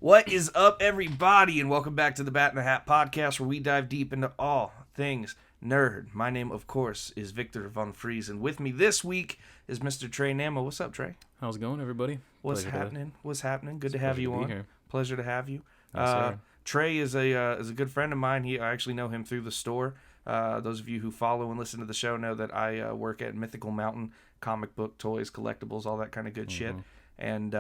What is up, everybody, and welcome back to the Bat in the Hat podcast, where we dive deep into all things nerd. My name, of course, is Victor Von Fries, and with me this week is Mr. Trey Namo. What's up, Trey? How's it going, everybody? What's happening? Good to a have you pleasure to be on. here. Pleasure to have you. Yes, sir. Trey is a good friend of mine. I actually know him through the store. Those of you who follow and listen to the show know that I work at Mythical Mountain, comic book, toys, collectibles, all that kind of good shit. And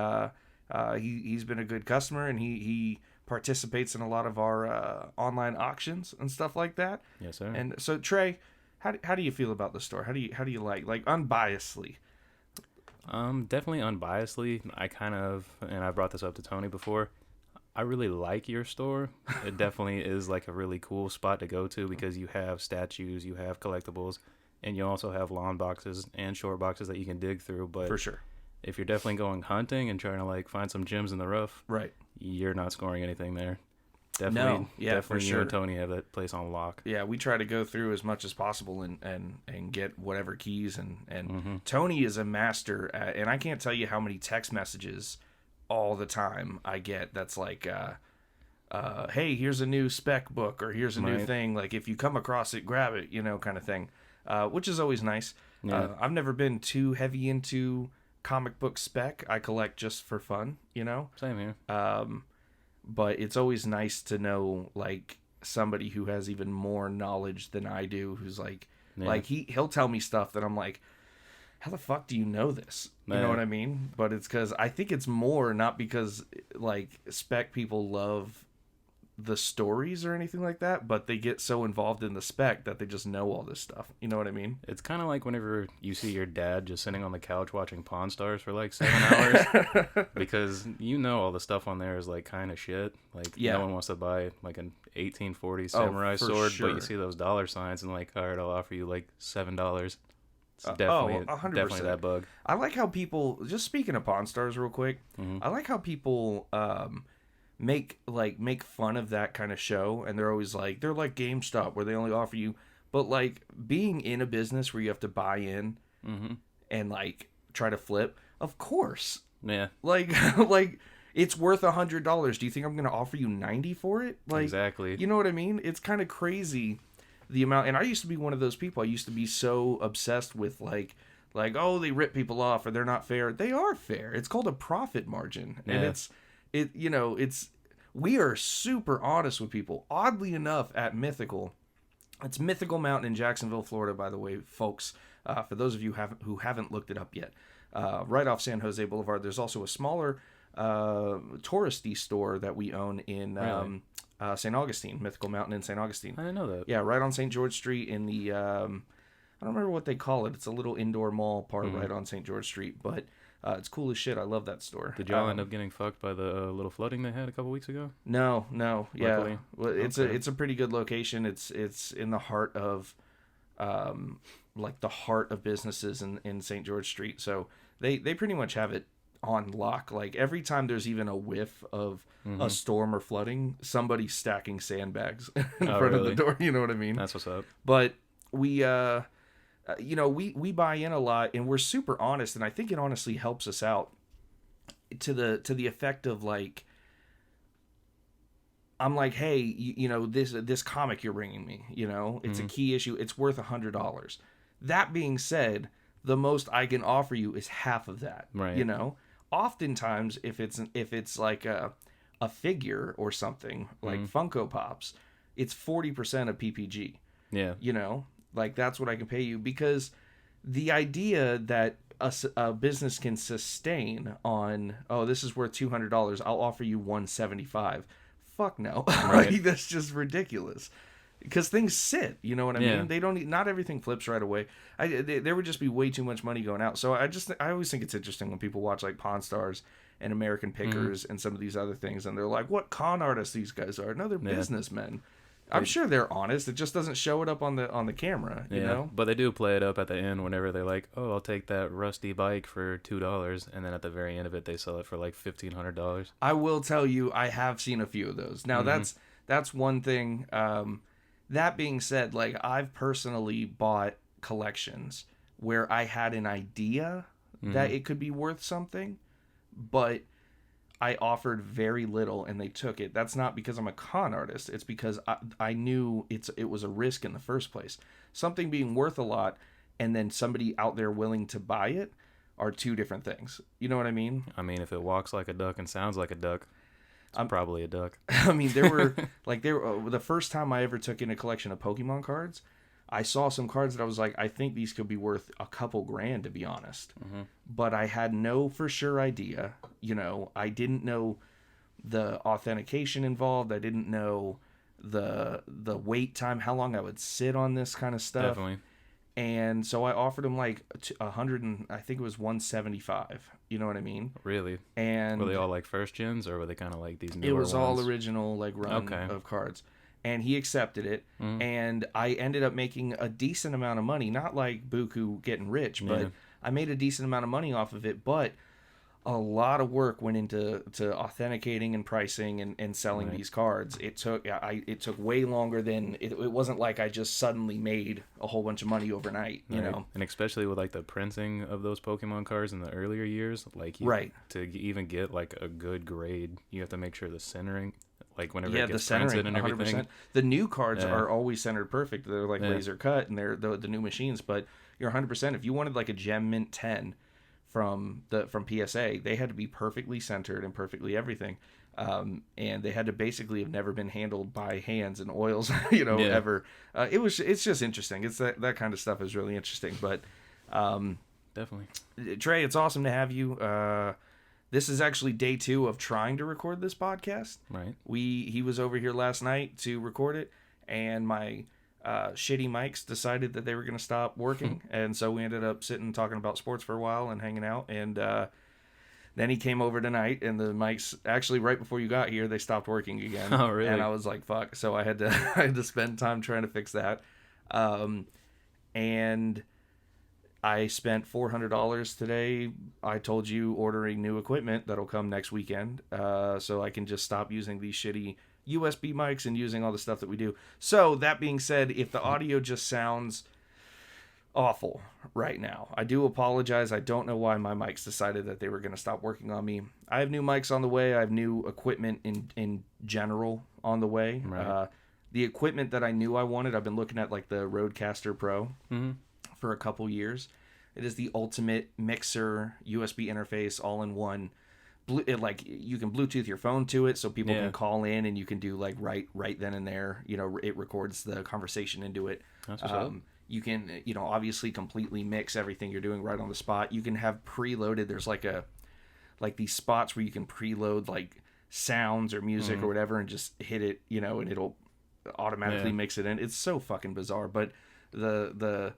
he's been a good customer, and he participates in a lot of our online auctions and stuff like that. Yes, sir. And so, Trey, how do you feel about the store? How do you like unbiasedly? Definitely unbiasedly. And I brought this up to Tony before, I really like your store. It definitely is like a really cool spot to go to because you have statues, you have collectibles, and you also have long boxes and short boxes that you can dig through. But For sure. if you're definitely going hunting and trying to like find some gems in the rough, Right. you're not scoring anything there. No, yeah, definitely for you sure. and Tony have that place on lock. Yeah, we try to go through as much as possible and get whatever keys and Tony is a master at, and I can't tell you how many text messages all the time I get that's like hey, here's a new spec book, or here's a new thing, like if you come across it, grab it, kind of thing, which is always nice. I've never been too heavy into comic book spec. I collect just for fun, Same here. But it's always nice to know like somebody who has even more knowledge than I do, who's like he'll tell me stuff that I'm like, how the fuck do you know this? You know what I mean? But it's because I think it's more not because like spec people love the stories or anything like that, but they get so involved in the spec that they just know all this stuff. You know what I mean? It's kind of like whenever you see your dad just sitting on the couch watching Pawn Stars for like 7 hours because all the stuff on there is like kind of shit. Like no one wants to buy like an 1840 samurai sword, sure. but you see those dollar signs and like, all right, I'll offer you like $7. It's definitely 100%. That bug. I like how people, just speaking of Pawn Stars real quick, I like how people make fun of that kind of show, and they're always like, they're like GameStop where they only offer you, but like being in a business where you have to buy in and like try to flip, of course, like it's worth $100. Do you think I'm gonna offer you 90 for it? Like, exactly. You know what I mean? It's kind of crazy the amount. And I used to be one of those people. I used to be so obsessed with like oh, they rip people off or they're not fair. They are fair. It's called a profit margin, and we are super honest with people. Oddly enough, at Mythical, it's Mythical Mountain in Jacksonville, Florida, by the way, folks. For those of you who haven't looked it up yet, right off San Jose Boulevard. There's also a smaller touristy store that we own in St. Augustine, Mythical Mountain in St. Augustine. I didn't know that. Yeah, right on St. George Street in the I don't remember what they call it. It's a little indoor mall part right on St. George Street, but it's cool as shit. I love that store. Did y'all end up getting fucked by the little flooding they had a couple weeks ago? No. Yeah, Luckily. well, it's a pretty good location. It's in the heart of like the heart of businesses in St. George Street. So they pretty much have it on lock. Like every time there's even a whiff of a storm or flooding, somebody's stacking sandbags in front of the door. You know what I mean? That's what's up. But we we buy in a lot, and we're super honest, and I think it honestly helps us out to the effect of like, I'm like, hey, this comic you're bringing me, it's a key issue. It's worth $100. That being said, the most I can offer you is half of that. Right. Oftentimes if it's like a figure or something like Funko Pops, it's 40% of PPG. Yeah. Like that's what I can pay you, because the idea that a business can sustain on, oh, this is worth $200, I'll offer you $175. Fuck no. Right. Like, that's just ridiculous. Because things sit, you know what I mean? They don't. Not everything flips right away. There would just be way too much money going out. So I always think it's interesting when people watch like Pawn Stars and American Pickers and some of these other things, and they're like, "What con artists these guys are?" No, they're businessmen. I'm sure they're honest. It just doesn't show it up on the camera, you know? But they do play it up at the end whenever they're like, oh, I'll take that rusty bike for $2. And then at the very end of it, they sell it for like $1,500. I will tell you, I have seen a few of those. Now, that's one thing. That being said, like, I've personally bought collections where I had an idea that it could be worth something, but I offered very little and they took it. That's not because I'm a con artist. It's because I knew it was a risk in the first place. Something being worth a lot and then somebody out there willing to buy it are two different things. You know what I mean? I mean, if it walks like a duck and sounds like a duck, it's probably a duck. I mean, there were the first time I ever took in a collection of Pokemon cards, I saw some cards that I was like, I think these could be worth a couple grand, to be honest. Mm-hmm. But I had no for sure idea. You know, I didn't know the authentication involved. I didn't know the wait time, how long I would sit on this kind of stuff. Definitely. And so I offered him like 100 and I think it was 175. You know what I mean? Really? And were they all like first gens, or were they kind of like these newer It was ones? all original like run of cards. And he accepted it, and I ended up making a decent amount of money. Not like Buku getting rich, but I made a decent amount of money off of it. But a lot of work went into authenticating and pricing and selling these cards. It took way longer than it wasn't like I just suddenly made a whole bunch of money overnight. You know, and especially with like the printing of those Pokemon cards in the earlier years, like to even get like a good grade, you have to make sure the centering. Like whenever it gets printed and everything. 100%. The new cards are always centered perfect. They're like laser cut and they're the new machines. But you're 100%. If you wanted like a Gem Mint 10 from PSA, they had to be perfectly centered and perfectly everything. And they had to basically have never been handled by hands and oils, ever. It's just interesting. It's that kind of stuff is really interesting. But definitely, Trey, it's awesome to have you. This is actually day 2 of trying to record this podcast. Right. He was over here last night to record it, and my shitty mics decided that they were going to stop working, and so we ended up sitting talking about sports for a while and hanging out, and then he came over tonight, and the mics actually right before you got here they stopped working again. Oh, really? And I was like, fuck. So I had to spend time trying to fix that, and I spent $400 today. I told you ordering new equipment that'll come next weekend, so I can just stop using these shitty USB mics and using all the stuff that we do. So that being said, if the audio just sounds awful right now, I do apologize. I don't know why my mics decided that they were going to stop working on me. I have new mics on the way. I have new equipment in general on the way. Right. The equipment that I knew I wanted, I've been looking at like the Rodecaster Pro. Mm-hmm. For a couple years. It is the ultimate mixer USB interface all in one. Like you can Bluetooth your phone to it so people can call in and you can do like right then and there. You know, it records the conversation into it. That's what's up. You can, obviously completely mix everything you're doing right on the spot. You can have preloaded. There's like these spots where you can preload like sounds or music or whatever and just hit it, and it'll automatically mix it in. It's so fucking bizarre, but the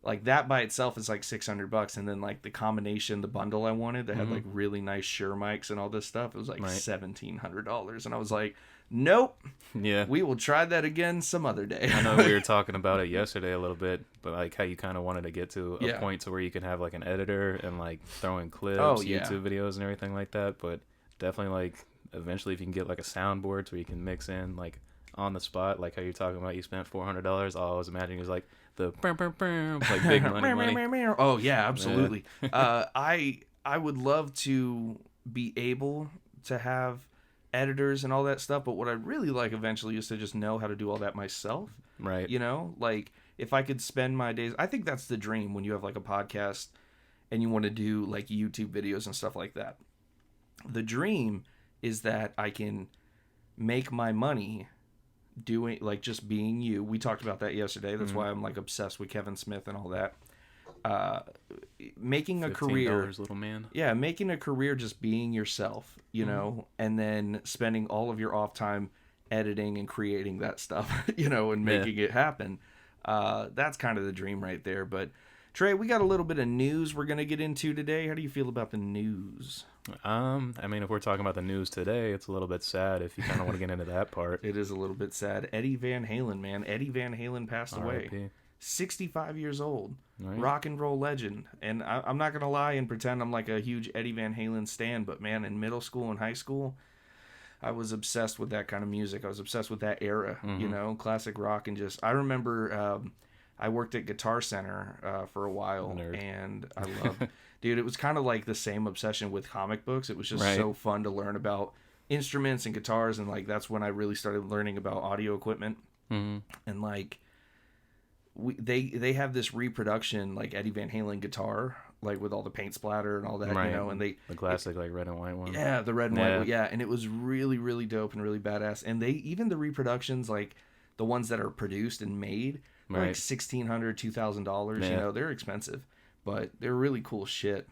like that by itself is like $600, and then like the combination, the bundle I wanted that had like really nice Shure mics and all this stuff, it was like $1,700, and I was like, nope. Yeah, we will try that again some other day. I know we were talking about it yesterday a little bit, but like how you kind of wanted to get to a point to where you can have like an editor and like throw in clips, YouTube videos and everything like that. But definitely like eventually if you can get like a soundboard to where you can mix in like on the spot, like how you're talking about you spent $400. All I was imagining was like the like big money. Oh yeah, absolutely. I would love to be able to have editors and all that stuff, but what I'd really like eventually is to just know how to do all that myself. Right. Like if I could spend my days, I think that's the dream when you have like a podcast and you want to do like YouTube videos and stuff like that. The dream is that I can make my money doing like just being you. We talked about that yesterday. That's why I'm like obsessed with Kevin Smith and all that. Making a career, little man. Yeah, making a career just being yourself, and then spending all of your off time editing and creating that stuff, and making it happen. That's kind of the dream right there. But Trey, we got a little bit of news we're gonna get into today. How do you feel about the news? I mean, if we're talking about the news today, it's a little bit sad if you kind of want to get into that part. It is a little bit sad. Eddie Van Halen, man. Eddie Van Halen passed away. R.I.P. 65 years old. Right. Rock and roll legend. And I'm not going to lie and pretend I'm like a huge Eddie Van Halen stan, but man, in middle school and high school, I was obsessed with that kind of music. I was obsessed with that era, classic rock. And just, I remember I worked at Guitar Center for a while. Nerd. And I loved... Dude, it was kind of like the same obsession with comic books. It was just Right. so fun to learn about instruments and guitars, and like that's when I really started learning about audio equipment. Mm-hmm. And like they have this reproduction like Eddie Van Halen guitar, like with all the paint splatter and all that, Right. you know, and The classic like red and white one. yeah, the red and Yeah. white, yeah, and it was really really dope and really badass. And they even the reproductions, like the ones that are produced and made, are like Right. $1,600, $2,000. You Yeah. know, they're expensive, but they're really cool shit.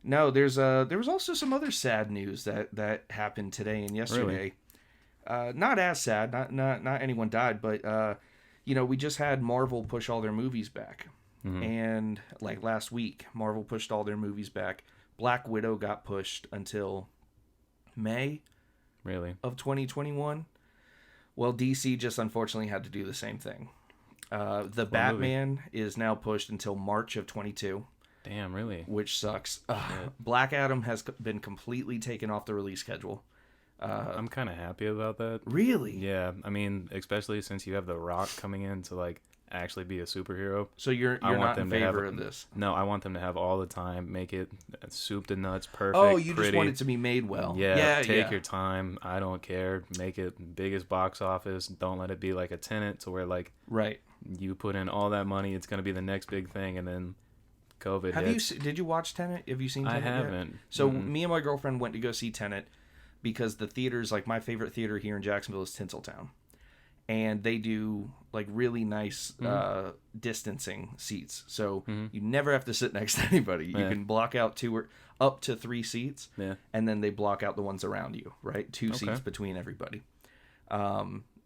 No, there was also some other sad news that happened today and yesterday. Not as sad, not anyone died, but you know, we just had Marvel push all their movies back. Mm-hmm. And like last week, Marvel pushed all their movies back. Black Widow got pushed until May Really? of 2021. Well, DC just unfortunately had to do the same thing. The Batman is now pushed until March of 22, Damn, really? which sucks. Black Adam has been completely taken off the release schedule. I'm kind of happy about that. Really? Yeah, I mean, especially since you have The Rock coming in to like actually be a superhero. So you're I want not in them to have favor of this? No, I want them to have all the time, make it soup to nuts, perfect. Oh, you pretty. just want it to be made well. Yeah, take yeah. your time. I don't care. Make it biggest box office. Don't let it be like a Tenet to where like Right. you put in all that money, it's gonna be the next big thing, and then COVID hits. Did you watch Tenet? Have you seen I Tenet yet? haven't. So me and my girlfriend went to go see Tenet because the theaters, like my favorite theater here in Jacksonville is Tinseltown. And they do like really nice distancing seats. So you never have to sit next to anybody. You Yeah. can block out two or up to 3 seats. Yeah. And then they block out the ones around you, right? 2 seats between everybody.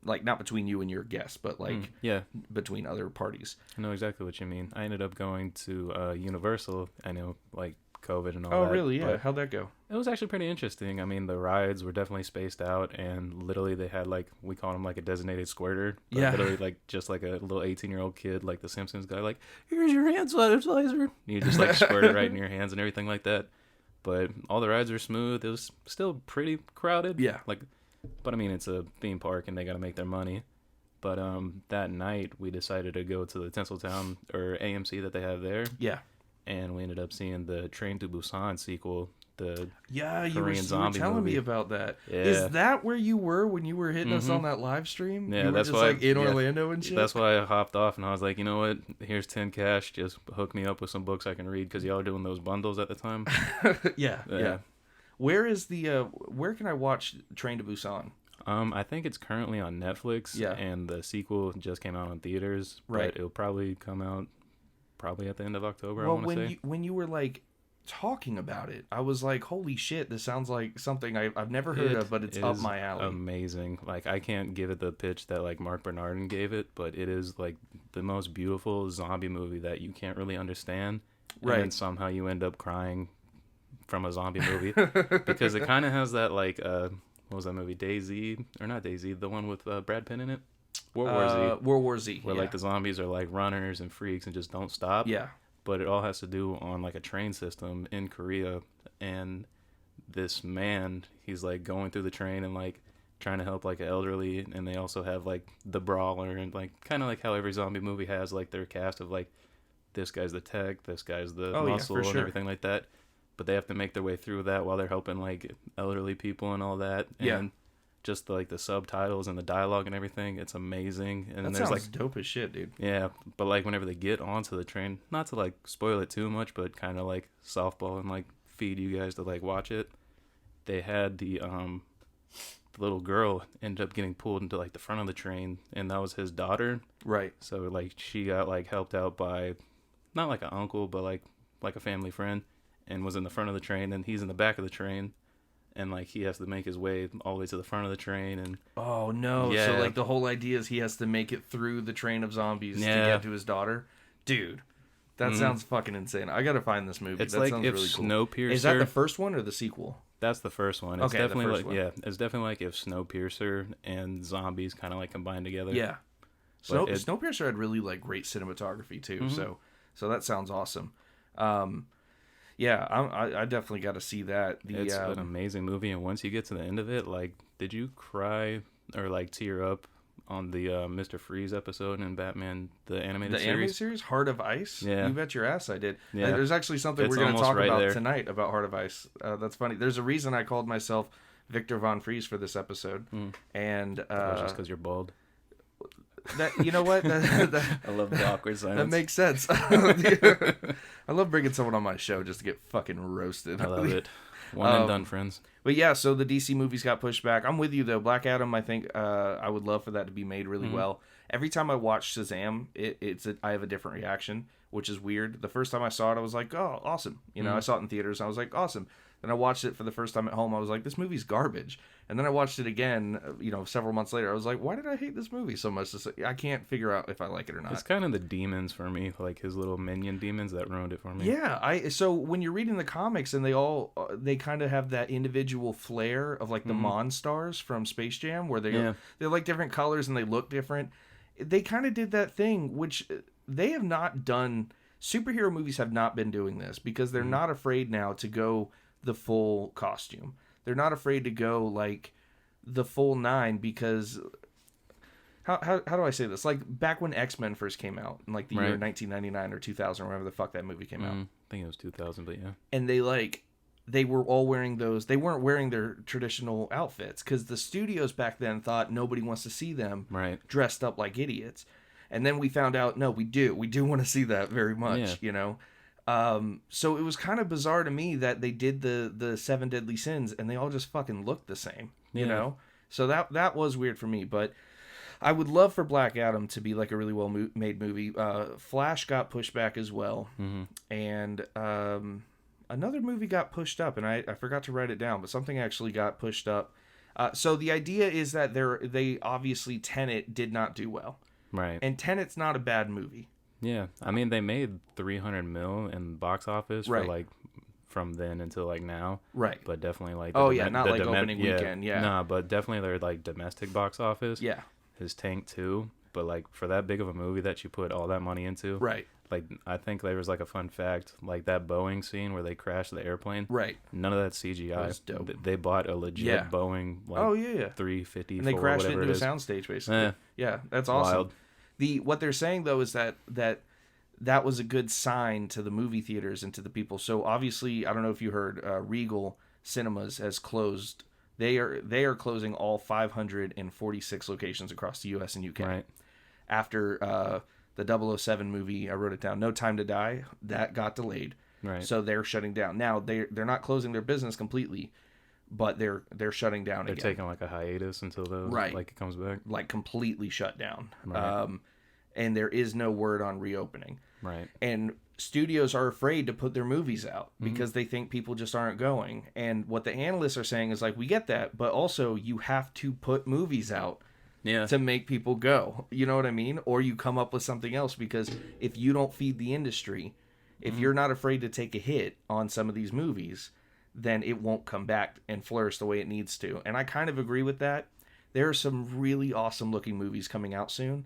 Like not between you and your guests, but like Yeah, between other parties. I know exactly what you mean. I ended up going to Universal. I know, like COVID and all Oh, that. really? Yeah. but How'd that go? it was actually pretty interesting. I mean, the rides were definitely spaced out, and literally they had like, we call him like a designated squirter. But Yeah. literally like just like a little 18-year-old kid, like the Simpsons guy, like, here's your hand sanitizer. You just like squirt it right in your hands and everything like that. But all the rides were smooth. It was still pretty crowded. Yeah. Like, but I mean, it's a theme park and they got to make their money. But that night we decided to go to the Tinseltown or AMC that they have there, Yeah. and we ended up seeing the Train to Busan sequel. The Yeah, you were Korean zombie telling movie. me about that. Yeah. Is that where you were when you were hitting us on that live stream? Yeah, you were that's just why- like in yeah. Orlando and shit. That's why I hopped off and I was like, you know what? Here's 10 cash. Just hook me up with some books I can read because y'all are doing those bundles at the time. yeah, yeah. Where is the? Where can I watch Train to Busan? I think it's currently on Netflix. Yeah. And the sequel just came out in theaters. Right. But it'll probably come out at the end of October. Well, I want to say. when you were like talking about it, I was like, holy shit, this sounds like something I've never heard of, but it's up is my alley. Amazing. Like, I can't give it the pitch that like Mark Bernardin gave it, but it is like the most beautiful zombie movie that you can't really understand. Right. And then somehow you end up crying from a zombie movie because it kind of has that like what was that movie, DayZ, or not DayZ, the one with Brad Pitt in it, World War Z, World War Z, where yeah. like the zombies are like runners and freaks and just don't stop. Yeah. But it all has to do on like a train system in Korea, and this man, he's like going through the train and like trying to help like an elderly, and they also have like the brawler and like kind of like how every zombie movie has like their cast of like this guy's the tech, this guy's the muscle, for and sure. everything like that. But they have to make their way through that while they're helping like elderly people and all that. Yeah. And just like the subtitles and the dialogue and everything, it's amazing. And then That there's sounds like dope as shit, dude. yeah, but like whenever they get onto the train, not to like spoil it too much, but kind of like softball and like feed you guys to like watch it. They had the little girl ended up getting pulled into like the front of the train, and that was his daughter. Right. So like she got like helped out by not like an uncle, but like a family friend, and was in the front of the train, and he's in the back of the train. And like he has to make his way all the way to the front of the train, and Oh no! Yeah. So like the whole idea is he has to make it through the train of zombies to Yeah. get to his daughter. Dude, that sounds fucking insane. I gotta find this movie. it's That like sounds if really cool. Snowpiercer. Is that the first one or the sequel? That's the first one. It's Okay, the definitely first like one. it's definitely like if Snowpiercer and zombies kind of like combined together. Yeah. But Snowpiercer had really like great cinematography too. So that sounds awesome. Yeah, I definitely got to see that. It's an amazing movie, and once you get to the end of it, like, did you cry or like tear up on the Mr. Freeze episode in Batman the animated Animated series, Heart of Ice. Yeah, you bet your ass I did. Yeah, there's actually something it's we're going to talk right about there. tonight about Heart of Ice. That's funny. There's a reason I called myself Victor Von Freeze for this episode, and just because you're bald. That, you know what? I love the awkward silence. That makes sense. I love bringing someone on my show just to get fucking roasted. I love it. One and done, friends. But yeah, so the DC movies got pushed back. I'm with you though. Black Adam, I think I would love for that to be made really well. Every time I watch Shazam, I have a different reaction, which is weird. The first time I saw it, I was like, oh, awesome. You know, I saw it in theaters, and I was like, awesome. Then I watched it for the first time at home. I was like, this movie's garbage. And then I watched it again, several months later. I was like, why did I hate this movie so much? I can't figure out if I like it or not. It's kind of the demons for me, like his little minion demons that ruined it for me. Yeah, so when you're reading the comics and they kind of have that individual flair of like the Monstars from Space Jam, where they're like different colors and they look different. They kind of did that thing, which they have not done. Superhero movies have not been doing this because they're not afraid now to go the full costume. They're not afraid to go like the full 9 because how do I say this? Like back when X-Men first came out in like the year 1999 or 2000 or whenever the fuck that movie came out. I think it was 2000, but yeah. And they were all wearing those. They weren't wearing their traditional outfits because the studios back then thought nobody wants to see them dressed up like idiots. And then we found out, no, we do want to see that very much, So it was kind of bizarre to me that they did the 7 Deadly Sins and they all just fucking looked the same, you know? So that was weird for me, but I would love for Black Adam to be like a really well made movie. Flash got pushed back as well. And another movie got pushed up, and I forgot to write it down, but something actually got pushed up. So the idea is that they obviously Tenet did not do well. Right. And Tenet's not a bad movie. Yeah. I mean, they made $300 million in box office for like from then until like now. Right. But definitely like not like opening weekend. Yeah. Nah, but definitely their like domestic box office. Yeah. His tank too. But like for that big of a movie that you put all that money into. Right. Like I think there was like a fun fact, like that Boeing scene where they crashed the airplane. Right. None of that CGI. That was dope. They bought a legit Boeing. Like, 350. And they crashed it into a soundstage basically. Yeah, that's awesome. Wild. What they're saying though is that was a good sign to the movie theaters and to the people. So obviously, I don't know if you heard, Regal Cinemas has closed. They are closing all 546 locations across the U.S. and U.K. Right. After the 007 movie, I wrote it down, No Time to Die, that got delayed. Right. So they're shutting down. Now they're not closing their business completely, but they're shutting down again. They're taking like a hiatus until it comes back. Like completely shut down. Right. And there is no word on reopening. Right. And studios are afraid to put their movies out because they think people just aren't going. And what the analysts are saying is like, we get that, but also you have to put movies out to make people go. You know what I mean? Or you come up with something else, because if you don't feed the industry, if you're not afraid to take a hit on some of these movies, then it won't come back and flourish the way it needs to. And I kind of agree with that. There are some really awesome looking movies coming out soon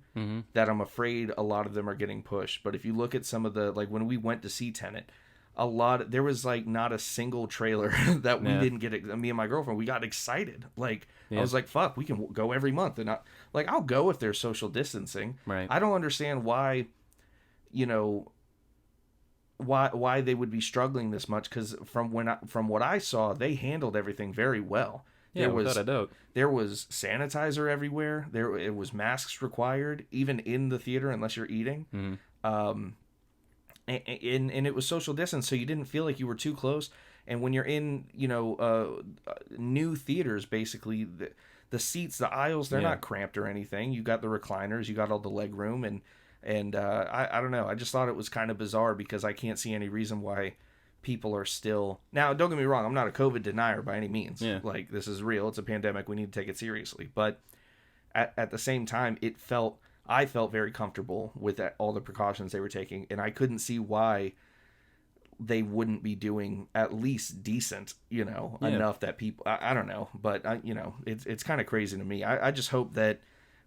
that I'm afraid a lot of them are getting pushed. But if you look at some of the, like when we went to see Tenet, there was like not a single trailer that we didn't get. Me and my girlfriend, we got excited. Like I was like, fuck, we can go every month. And I'll go if there's social distancing. Right. I don't understand why, why they would be struggling this much. Cause from what I saw, they handled everything very well. Yeah, without a doubt. There was sanitizer everywhere. It was masks required, even in the theater, unless you're eating. And it was social distance, so you didn't feel like you were too close. And when you're in, new theaters, basically, the seats, the aisles, they're not cramped or anything. You got the recliners, you got all the leg room, and I don't know. I just thought it was kind of bizarre because I can't see any reason why people are still. Now, don't get me wrong, I'm not a COVID denier by any means. Like, this is real. It's a pandemic. We need to take it seriously. But at the same time, I felt very comfortable with all the precautions they were taking, and I couldn't see why they wouldn't be doing at least decent, enough that people. I don't know, but it's kind of crazy to me. I just hope that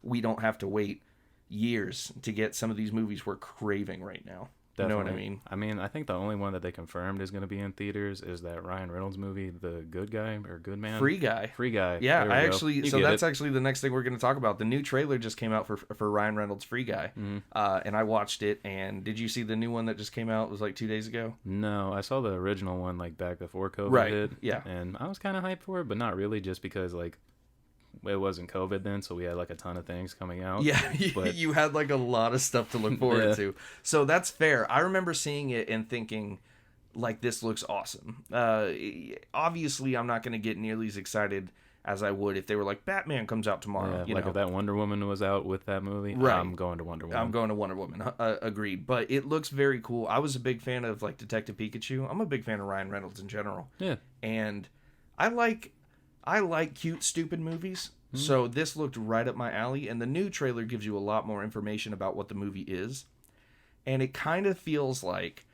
we don't have to wait years to get some of these movies we're craving right now. You know what I mean? I mean, I think the only one that they confirmed is going to be in theaters is that Ryan Reynolds movie, The Good Guy or Good Man. Free Guy. Free Guy. Yeah, I actually. So that's actually the next thing we're going to talk about. The new trailer just came out for Ryan Reynolds' Free Guy, and I watched it. And did you see the new one that just came out? It was like 2 days ago. No, I saw the original one like back before COVID right. hit. Yeah, and I was kind of hyped for it, but not really, just because like it wasn't COVID then, so we had like a ton of things coming out. Yeah, but you had like a lot of stuff to look forward to. So that's fair. I remember seeing it and thinking, like, this looks awesome. Obviously, I'm not going to get nearly as excited as I would if they were like, Batman comes out tomorrow. Yeah, if that Wonder Woman was out with that movie, right. I'm going to Wonder Woman. I'm going to Wonder Woman. Agreed. But it looks very cool. I was a big fan of like Detective Pikachu. I'm a big fan of Ryan Reynolds in general. Yeah. And I like cute, stupid movies. So this looked right up my alley, and the new trailer gives you a lot more information about what the movie is. And it kind of feels like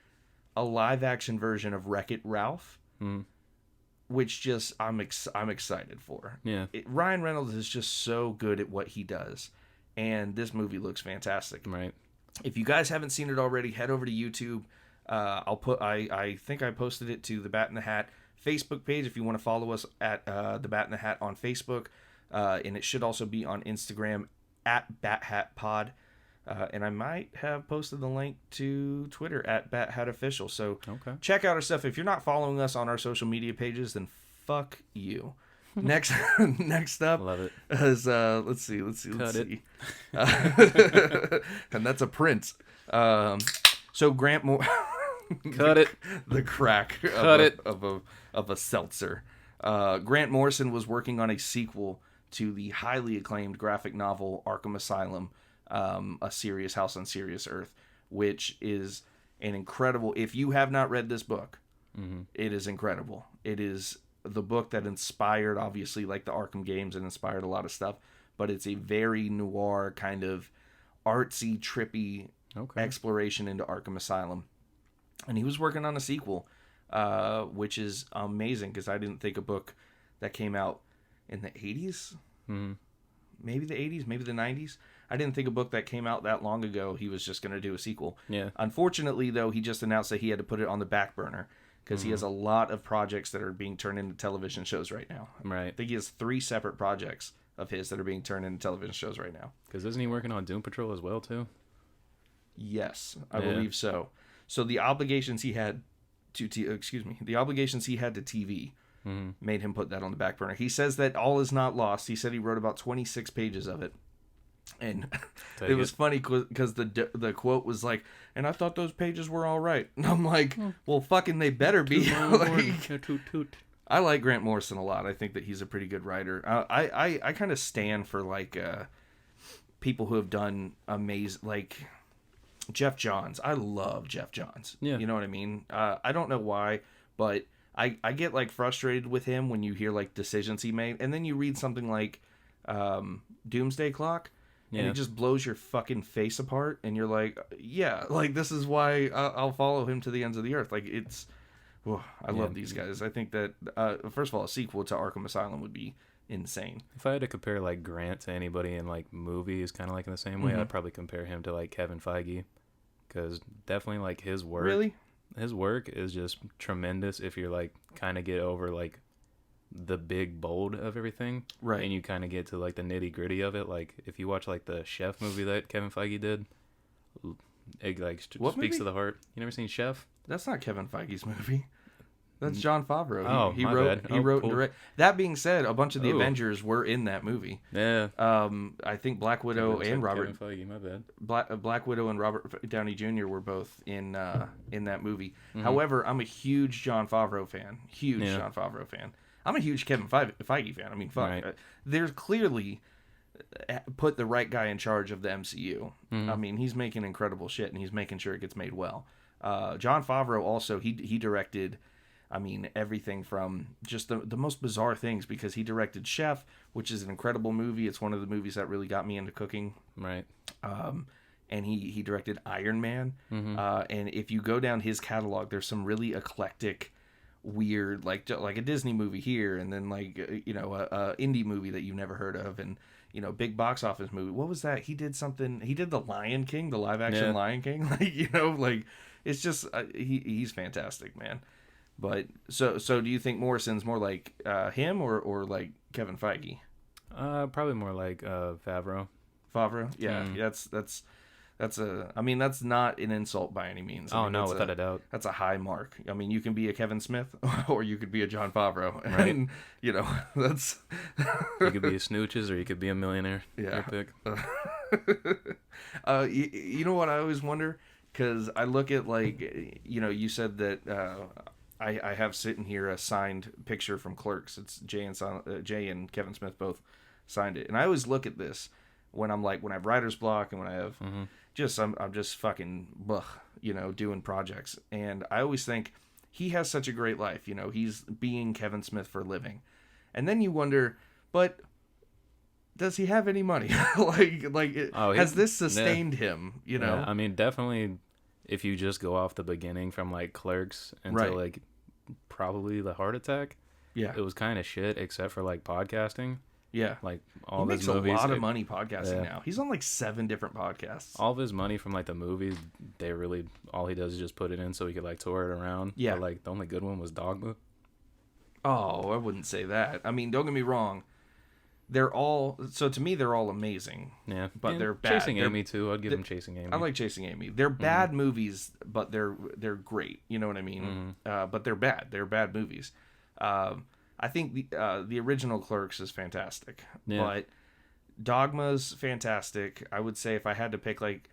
a live-action version of Wreck-It Ralph, which just I'm excited for. Yeah. Ryan Reynolds is just so good at what he does, and this movie looks fantastic. Right. If you guys haven't seen it already, head over to YouTube. I think I posted it to the Bat in the Hat Facebook page if you want to follow us at the Bat in the Hat on Facebook. And it should also be on Instagram at BatHatPod. And I might have posted the link to Twitter at BatHatOfficial. So check out our stuff. If you're not following us on our social media pages, then fuck you. Next up, love it. Is let's see. And that's a Prince. So Grant Moore. Cut it. The crack of a seltzer. Grant Morrison was working on a sequel to the highly acclaimed graphic novel Arkham Asylum, A Serious House on Serious Earth, which is an incredible... If you have not read this book, it is incredible. It is the book that inspired, obviously, like the Arkham games, and inspired a lot of stuff, but it's a very noir, kind of artsy, trippy exploration into Arkham Asylum. And he was working on a sequel, which is amazing, because I didn't think a book that came out in the 80s, maybe the 80s, maybe the 90s. I didn't think a book that came out that long ago, he was just going to do a sequel. Yeah. Unfortunately, though, he just announced that he had to put it on the back burner, because he has a lot of projects that are being turned into television shows right now. Right. I think he has 3 separate projects of his that are being turned into television shows right now. Because isn't he working on Doom Patrol as well, too? Yes, I believe so. So the obligations he had to TV made him put that on the back burner. He says that all is not lost. He said he wrote about 26 pages of it. And it was funny because the quote was like, and I thought those pages were all right. And I'm like, well, fucking they better be. I like Grant Morrison a lot. I think that he's a pretty good writer. I kind of stand for like people who have done amazing, like Jeff Johns. I love Jeff Johns. Yeah. You know what I mean? I don't know why, but I get like frustrated with him when you hear like decisions he made, and then you read something like Doomsday Clock, and it just blows your fucking face apart, and you're like, yeah, like this is why I'll follow him to the ends of the earth. Like it's, I love these guys. I think that first of all, a sequel to Arkham Asylum would be insane. If I had to compare like Grant to anybody in like movies, kind of like in the same way, I'd probably compare him to like Kevin Feige, because definitely like his work. Really? His work is just tremendous if you're like kind of get over like the big bold of everything, right? And you kind of get to like the nitty gritty of it. Like if you watch like the Chef movie that Kevin Feige did, it like speaks to the heart. You never seen Chef? That's not Kevin Feige's movie. That's John Favreau. He wrote and directed. That being said, a bunch of the Avengers were in that movie. Yeah. I think Black Widow and Robert. Kevin Feige, my bad. Black Widow and Robert Downey Jr. were both in that movie. However, I'm a huge John Favreau fan. John Favreau fan. I'm a huge Kevin Feige fan. I mean, fuck. Right. There's clearly put the right guy in charge of the MCU. I mean, he's making incredible shit, and he's making sure it gets made well. John Favreau also, he directed, I mean, everything from just the most bizarre things, because he directed Chef, which is an incredible movie. It's one of the movies that really got me into cooking. Right. And he directed Iron Man. And if you go down his catalog, there's some really eclectic, weird, like a Disney movie here, and then like, a indie movie that you've never heard of, and, big box office movie. What was that? He did The Lion King, the live action Lion King. Like, it's just he's fantastic, man. But so do you think Morrison's more like him or like Kevin Feige? Probably more like Favreau. Favreau? Yeah, that's a. I mean, that's not an insult by any means. I mean, No, without a doubt. That's a high mark. I mean, you can be a Kevin Smith or you could be a John Favreau, right? And that's. You could be a Snooches or you could be a millionaire. Yeah. Your pick. You know what I always wonder, because I look at like you said that I have sitting here a signed picture from Clerks. It's Jay and Kevin Smith both signed it, and I always look at this when I have writer's block and when I have I'm just fucking doing projects, and I always think he has such a great life. He's being Kevin Smith for a living, and then you wonder, but does he have any money? Has this sustained him? Yeah, I mean, definitely. If you just go off the beginning from like Clerks until like probably the Heart Attack, it was kind of shit except for like podcasting. Yeah, like all he of his makes movies. A lot of money podcasting now. He's on like 7 different podcasts. All of his money from like the movies, all he does is just put it in so he could like tour it around. Yeah, but, like the only good one was Dogma. Oh, I wouldn't say that. I mean, don't get me wrong. To me, they're all amazing. Yeah, but they're bad. Chasing Amy too. I'd give them Chasing Amy. I like Chasing Amy. They're bad movies, but they're great. You know what I mean? But they're bad. They're bad movies. I think the original Clerks is fantastic, but Dogma's fantastic. I would say if I had to pick, like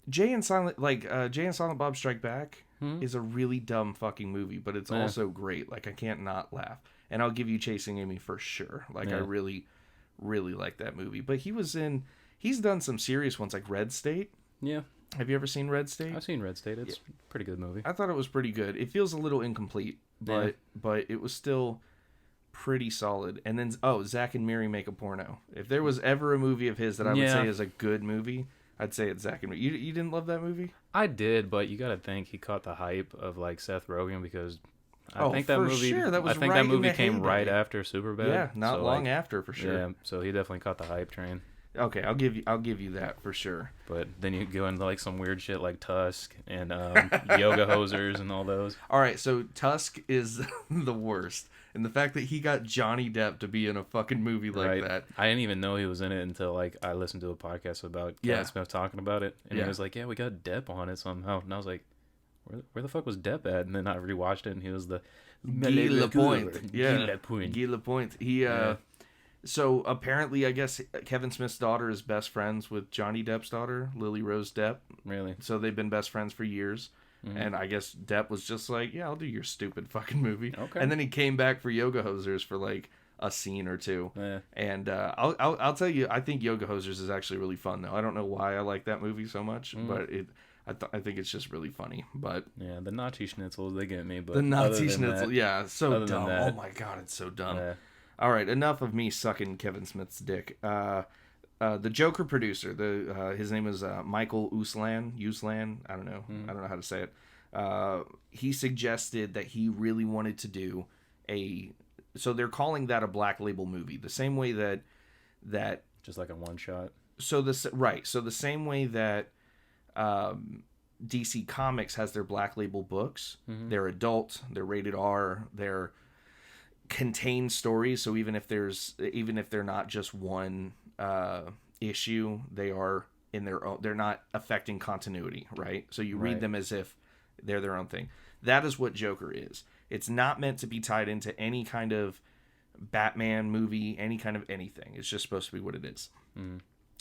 Jay and Silent Bob Strike Back is a really dumb fucking movie, but it's also great. Like I can't not laugh. And I'll give you Chasing Amy for sure. Like I really, really like that movie. But he's done some serious ones like Red State. Yeah. Have you ever seen Red State? I've seen Red State. It's a pretty good movie. I thought it was pretty good. It feels a little incomplete, but it was still pretty solid. And then Zack and Miri Make a Porno. If there was ever a movie of his that I would say is a good movie, I'd say it's Zack and Miri. You didn't love that movie? I did, but you got to think he caught the hype of like Seth Rogen because I think that movie. Sure. That was I think right that movie came heyday. right after Superbad. Yeah, not long after for sure. Yeah, so he definitely caught the hype train. Okay, I'll give you that for sure. But then you go into like some weird shit like Tusk and Yoga Hosers and all those. All right, so Tusk is the worst, and the fact that he got Johnny Depp to be in a fucking movie like that. I didn't even know he was in it until like I listened to a podcast about Kevin Smith talking about it, and he was like, "Yeah, we got Depp on it somehow," and I was like, "Where the fuck was Depp at?" And then I rewatched it, and he was the Guy Lapointe. Guy Lapointe. He So apparently, I guess Kevin Smith's daughter is best friends with Johnny Depp's daughter, Lily Rose Depp. Really? So they've been best friends for years. And I guess Depp was just like, yeah, I'll do your stupid fucking movie. Okay. And then he came back for Yoga Hosers for like a scene or two. Yeah. And I'll tell you, I think Yoga Hosers is actually really fun though. I don't know why I like that movie so much, but I think it's just really funny. But yeah, the Nazi schnitzels, they get me. But the Nazi schnitzel, so dumb. That, oh my god, it's so dumb. Yeah. All right, enough of me sucking Kevin Smith's dick. The Joker producer, his name is Michael Uslan. I don't know. I don't know how to say it. He suggested that he really wanted to do so they're calling that a Black Label movie, the same way that just like a one shot. So the same way that DC Comics has their Black Label books. They're adult, they're rated R, they're contain stories, so even if they're not just one issue, they are in their own, they're not affecting continuity, right? So you read them as if they're their own thing. That is what Joker is. It's not meant to be tied into any kind of Batman movie, any kind of anything. It's just supposed to be what it is.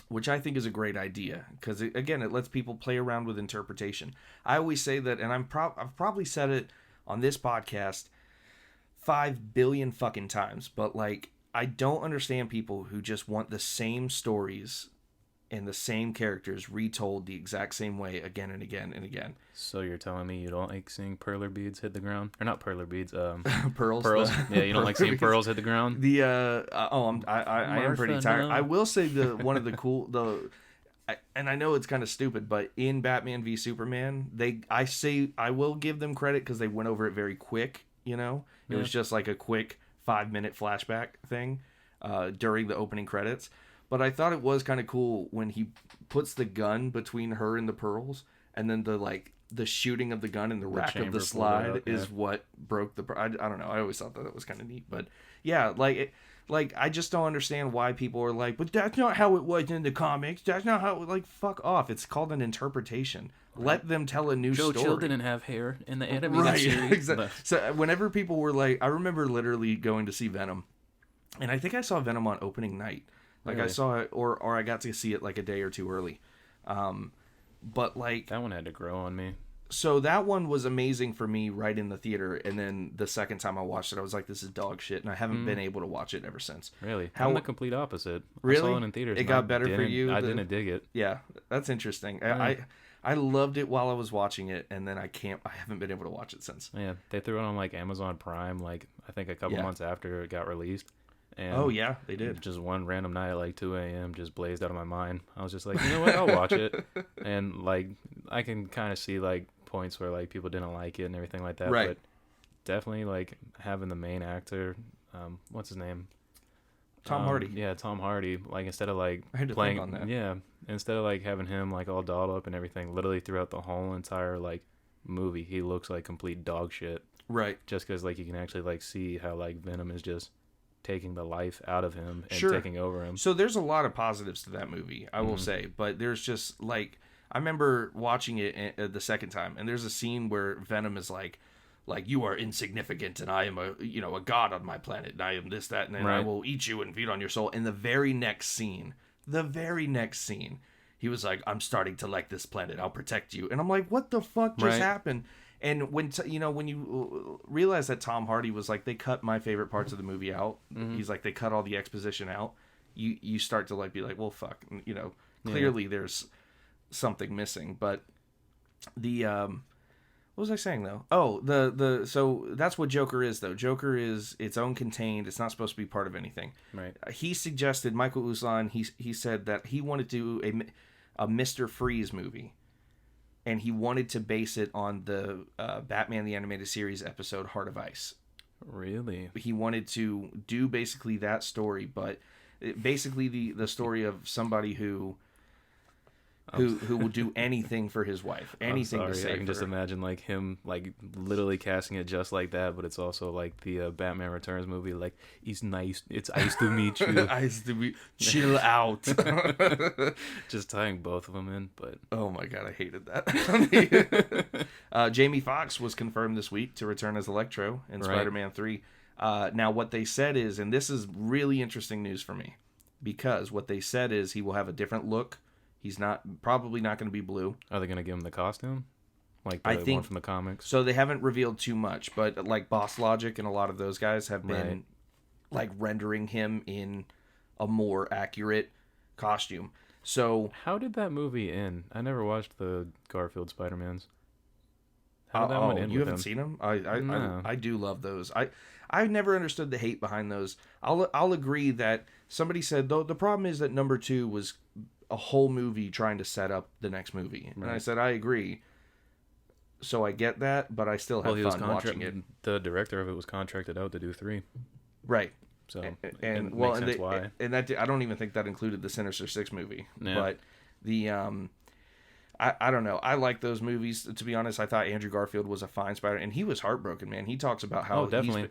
Which I think is a great idea, because again, it lets people play around with interpretation. I always say that, and I've probably said it on this podcast 5 billion fucking times, but like, I don't understand people who just want the same stories and the same characters retold the exact same way again and again and again. So you're telling me you don't like seeing perler beads hit the ground? Or not perler beads, pearls. Yeah, you don't like seeing pearls hit the ground? I am pretty tired. I will say one of the cool and I know it's kind of stupid, but in Batman v Superman, I will give them credit because they went over it very quick. It was just like a quick 5-minute flashback thing during the opening credits. But I thought it was kind of cool when he puts the gun between her and the pearls, and then the like the shooting of the gun in the rack of the chamber slide up, is what broke the. I don't know. I always thought that was kind of neat, but yeah, like I just don't understand why people are like, but that's not how it was in the comics. That's not how. Like, fuck off. It's called an interpretation. Right. Let them tell a new story. Joe Chill didn't have hair in the animated series. Exactly. So whenever people were like, I remember literally going to see Venom, and I think I saw Venom on opening night. Like really? I saw it, or I got to see it like a day or two early. But like that one had to grow on me. So that one was amazing for me right in the theater, and then the second time I watched it, I was like, "This is dog shit," and I haven't been able to watch it ever since. Really? I'm the complete opposite. Really? I saw it in theaters. It got better for you. I didn't dig it. Yeah, that's interesting. I loved it while I was watching it, and then I haven't been able to watch it since. Yeah, they threw it on like Amazon Prime, like I think a couple months after it got released. And oh yeah, they did. Just one random night at like 2 a.m. just blazed out of my mind. I was just like, you know what, I'll watch it. And like I can kind of see like points where like people didn't like it and everything like that. Right. But definitely like having the main actor, what's his name? Tom Hardy. Yeah, Tom Hardy. Like instead of like I had to playing, think on that. yeah, instead of like having him like all dolled up and everything, literally throughout the whole entire like movie, he looks like complete dog shit. Right. Just because like you can actually like see how like Venom is just taking the life out of him and sure. taking over him. So there's a lot of positives to that movie, I will say, but there's just like I remember watching it the second time, and there's a scene where Venom is like you are insignificant, and I am a god on my planet, and I am this, that, and then I will eat you and feed on your soul. And the very next scene, he was like, I'm starting to like this planet. I'll protect you. And I'm like, what the fuck just happened? And when you realize that Tom Hardy was like, they cut my favorite parts of the movie out. He's like, they cut all the exposition out. You start to like be like, well, fuck, clearly there's something missing. But the what was I saying though? Oh, so that's what Joker is though. Joker is its own contained. It's not supposed to be part of anything. Right. He suggested, Michael Uslan. He said that he wanted to do a Mr. Freeze movie. And he wanted to base it on the Batman the Animated Series episode Heart of Ice. Really? He wanted to do basically that story, but basically the story of somebody who will do anything for his wife, anything to save her. I can just imagine like him like literally casting it just like that, but it's also like the Batman Returns movie. Like, it's nice to meet you. Chill out. Just tying both of them in, but oh my god, I hated that. Jamie Foxx was confirmed this week to return as Electro in Spider-Man 3. Now what they said is, and this is really interesting news for me, because what they said is he will have a different look. He's probably not going to be blue. Are they going to give him the costume? Like the one from the comics? So they haven't revealed too much, but like Boss Logic and a lot of those guys have been like rendering him in a more accurate costume. So how did that movie end? I never watched the Garfield Spider-Mans. How did that one end? You haven't seen them? I do love those. I never understood the hate behind those. I'll agree that somebody said though the problem is that number 2 was a whole movie trying to set up the next movie. And I said, I agree. So I get that, but I still have fun watching it. The director of it was contracted out to do 3. Right. So and makes sense why. And that I don't even think that included the Sinister Six movie. Yeah. But the I don't know. I like those movies. To be honest, I thought Andrew Garfield was a fine Spider, and he was heartbroken, man. He talks about how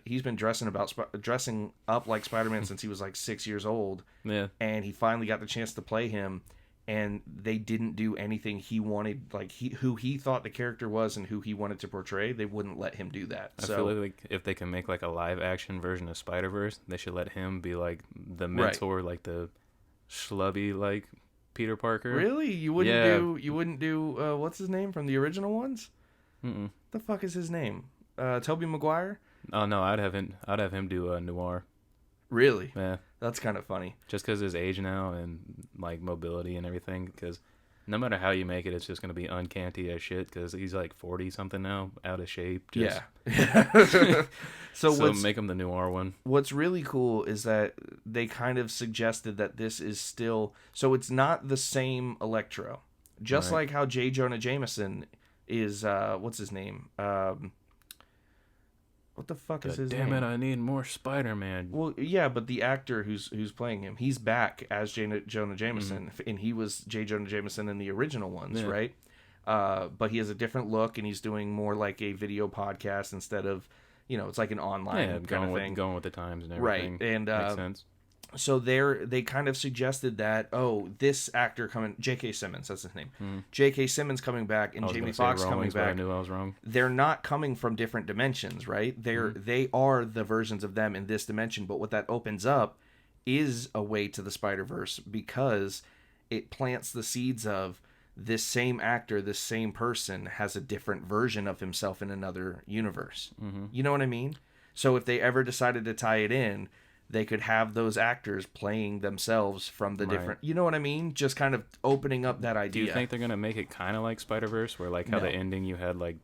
he's been dressing up like Spider-Man since he was like 6 years old. Yeah. And he finally got the chance to play him, and they didn't do anything he wanted, like who he thought the character was and who he wanted to portray. They wouldn't let him do that. I feel like if they can make like a live action version of Spider-Verse, they should let him be like the mentor, like the schlubby like Peter Parker. Really? You wouldn't do what's his name from the original ones? Mm-mm. The fuck is his name? Tobey Maguire? Oh no, I'd have him do Noir. Really? Yeah. That's kind of funny. Just because his age now and like mobility and everything, because no matter how you make it, it's just going to be uncanny as shit because he's like 40 something now, out of shape. Yeah. So make him the Noir one. What's really cool is that they kind of suggested that this is still, so it's not the same Electro. Just like how J. Jonah Jameson is, what's his name? What the fuck is his name? Damn it, I need more Spider-Man. Well, yeah, but the actor who's playing him, he's back as Jonah Jameson, and he was J. Jonah Jameson in the original ones, right? but he has a different look, and he's doing more like a video podcast instead of, it's like an online kind of thing. Going with the times and everything. Right, and makes sense. So they kind of suggested that, this actor coming, J.K. Simmons, that's his name. J.K. Simmons coming back and Jamie Foxx coming back. I knew I was wrong. They're not coming from different dimensions, right? They are the versions of them in this dimension, but what that opens up is a way to the Spider-Verse, because it plants the seeds of this same actor, this same person has a different version of himself in another universe. You know what I mean? So if they ever decided to tie it in, they could have those actors playing themselves from the different, you know what I mean? Just kind of opening up that idea. Do you think they're going to make it kind of like Spider-Verse, where like how the ending you had like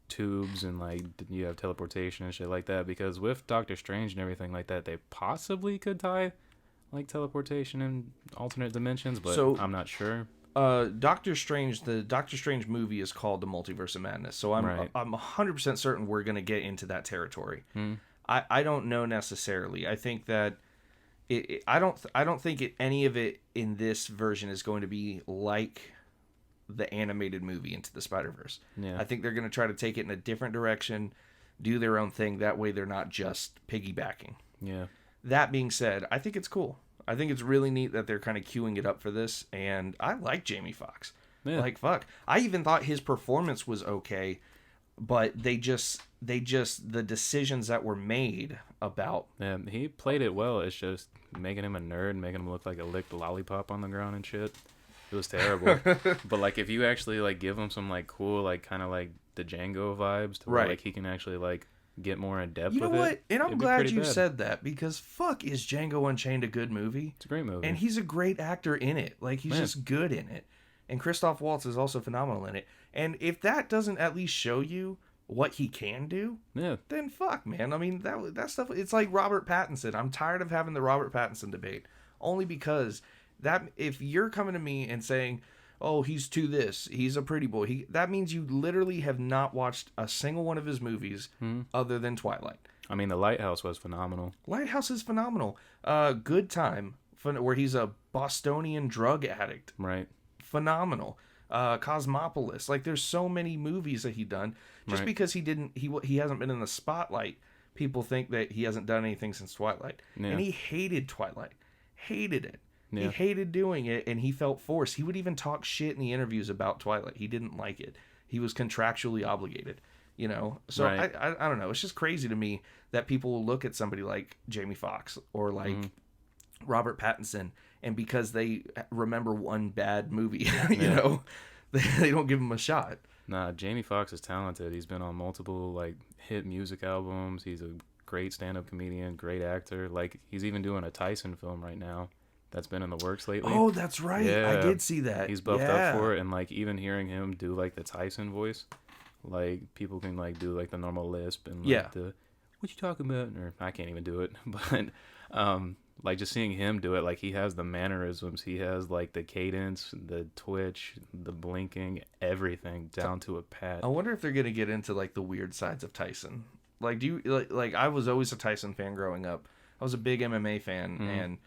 tubes and like you have teleportation and shit like that? Because with Doctor Strange and everything like that, they possibly could tie like teleportation and alternate dimensions, but I'm not sure. Doctor Strange, the Doctor Strange movie is called The Multiverse of Madness, so I'm 100% certain we're going to get into that territory. I don't know necessarily. I think that I don't think any of it in this version is going to be like the animated movie Into the Spider-Verse. I think they're going to try to take it in a different direction, do their own thing. That way they're not just piggybacking. That being said, I think it's cool. I think it's really neat that they're kind of queuing it up for this, and I like Jamie Foxx. Like, fuck. I even thought his performance was okay, but the decisions that were made about... Yeah, he played it well. It's just making him a nerd, making him look like a licked lollipop on the ground and shit. It was terrible. But, like, if you actually, like, give him some, like, cool, like, kind of, like, the Django vibes to where, like, he can actually, like, get more in depth with it. You know what? And I'm glad you said that, because fuck, is Django Unchained a good movie? It's a great movie. And he's a great actor in it. Like, he's just good in it. And Christoph Waltz is also phenomenal in it. And if that doesn't at least show you what he can do, then fuck, man. I mean, that stuff, it's like Robert Pattinson. I'm tired of having the Robert Pattinson debate. Only because that, if you're coming to me and saying, oh, he's to this, he's a pretty boy, that means you literally have not watched a single one of his movies other than Twilight. I mean, The Lighthouse was phenomenal. Lighthouse is phenomenal. Good Time, where he's a Bostonian drug addict. Right. Phenomenal. Cosmopolis. Like, there's so many movies that he done. Just because he hasn't been in the spotlight, people think that he hasn't done anything since Twilight. And he hated Twilight. Hated it. He hated doing it, and he felt forced. He would even talk shit in the interviews about Twilight. He didn't like it. He was contractually obligated, So I don't know. It's just crazy to me that people will look at somebody like Jamie Foxx or like Robert Pattinson, and because they remember one bad movie, they don't give him a shot. Nah, Jamie Foxx is talented. He's been on multiple like hit music albums. He's a great stand-up comedian, great actor. Like, he's even doing a Tyson film right now that's been in the works lately. Oh, that's right. Yeah. I did see that. He's buffed up for it, and like even hearing him do like the Tyson voice, like people can like do like the normal lisp and like the what you talking about, or I can't even do it, but like just seeing him do it, like he has the mannerisms, he has like the cadence, the twitch, the blinking, everything down to a pat. I wonder if they're gonna get into like the weird sides of Tyson. Like, do you like I was always a Tyson fan growing up. I was a big MMA fan, and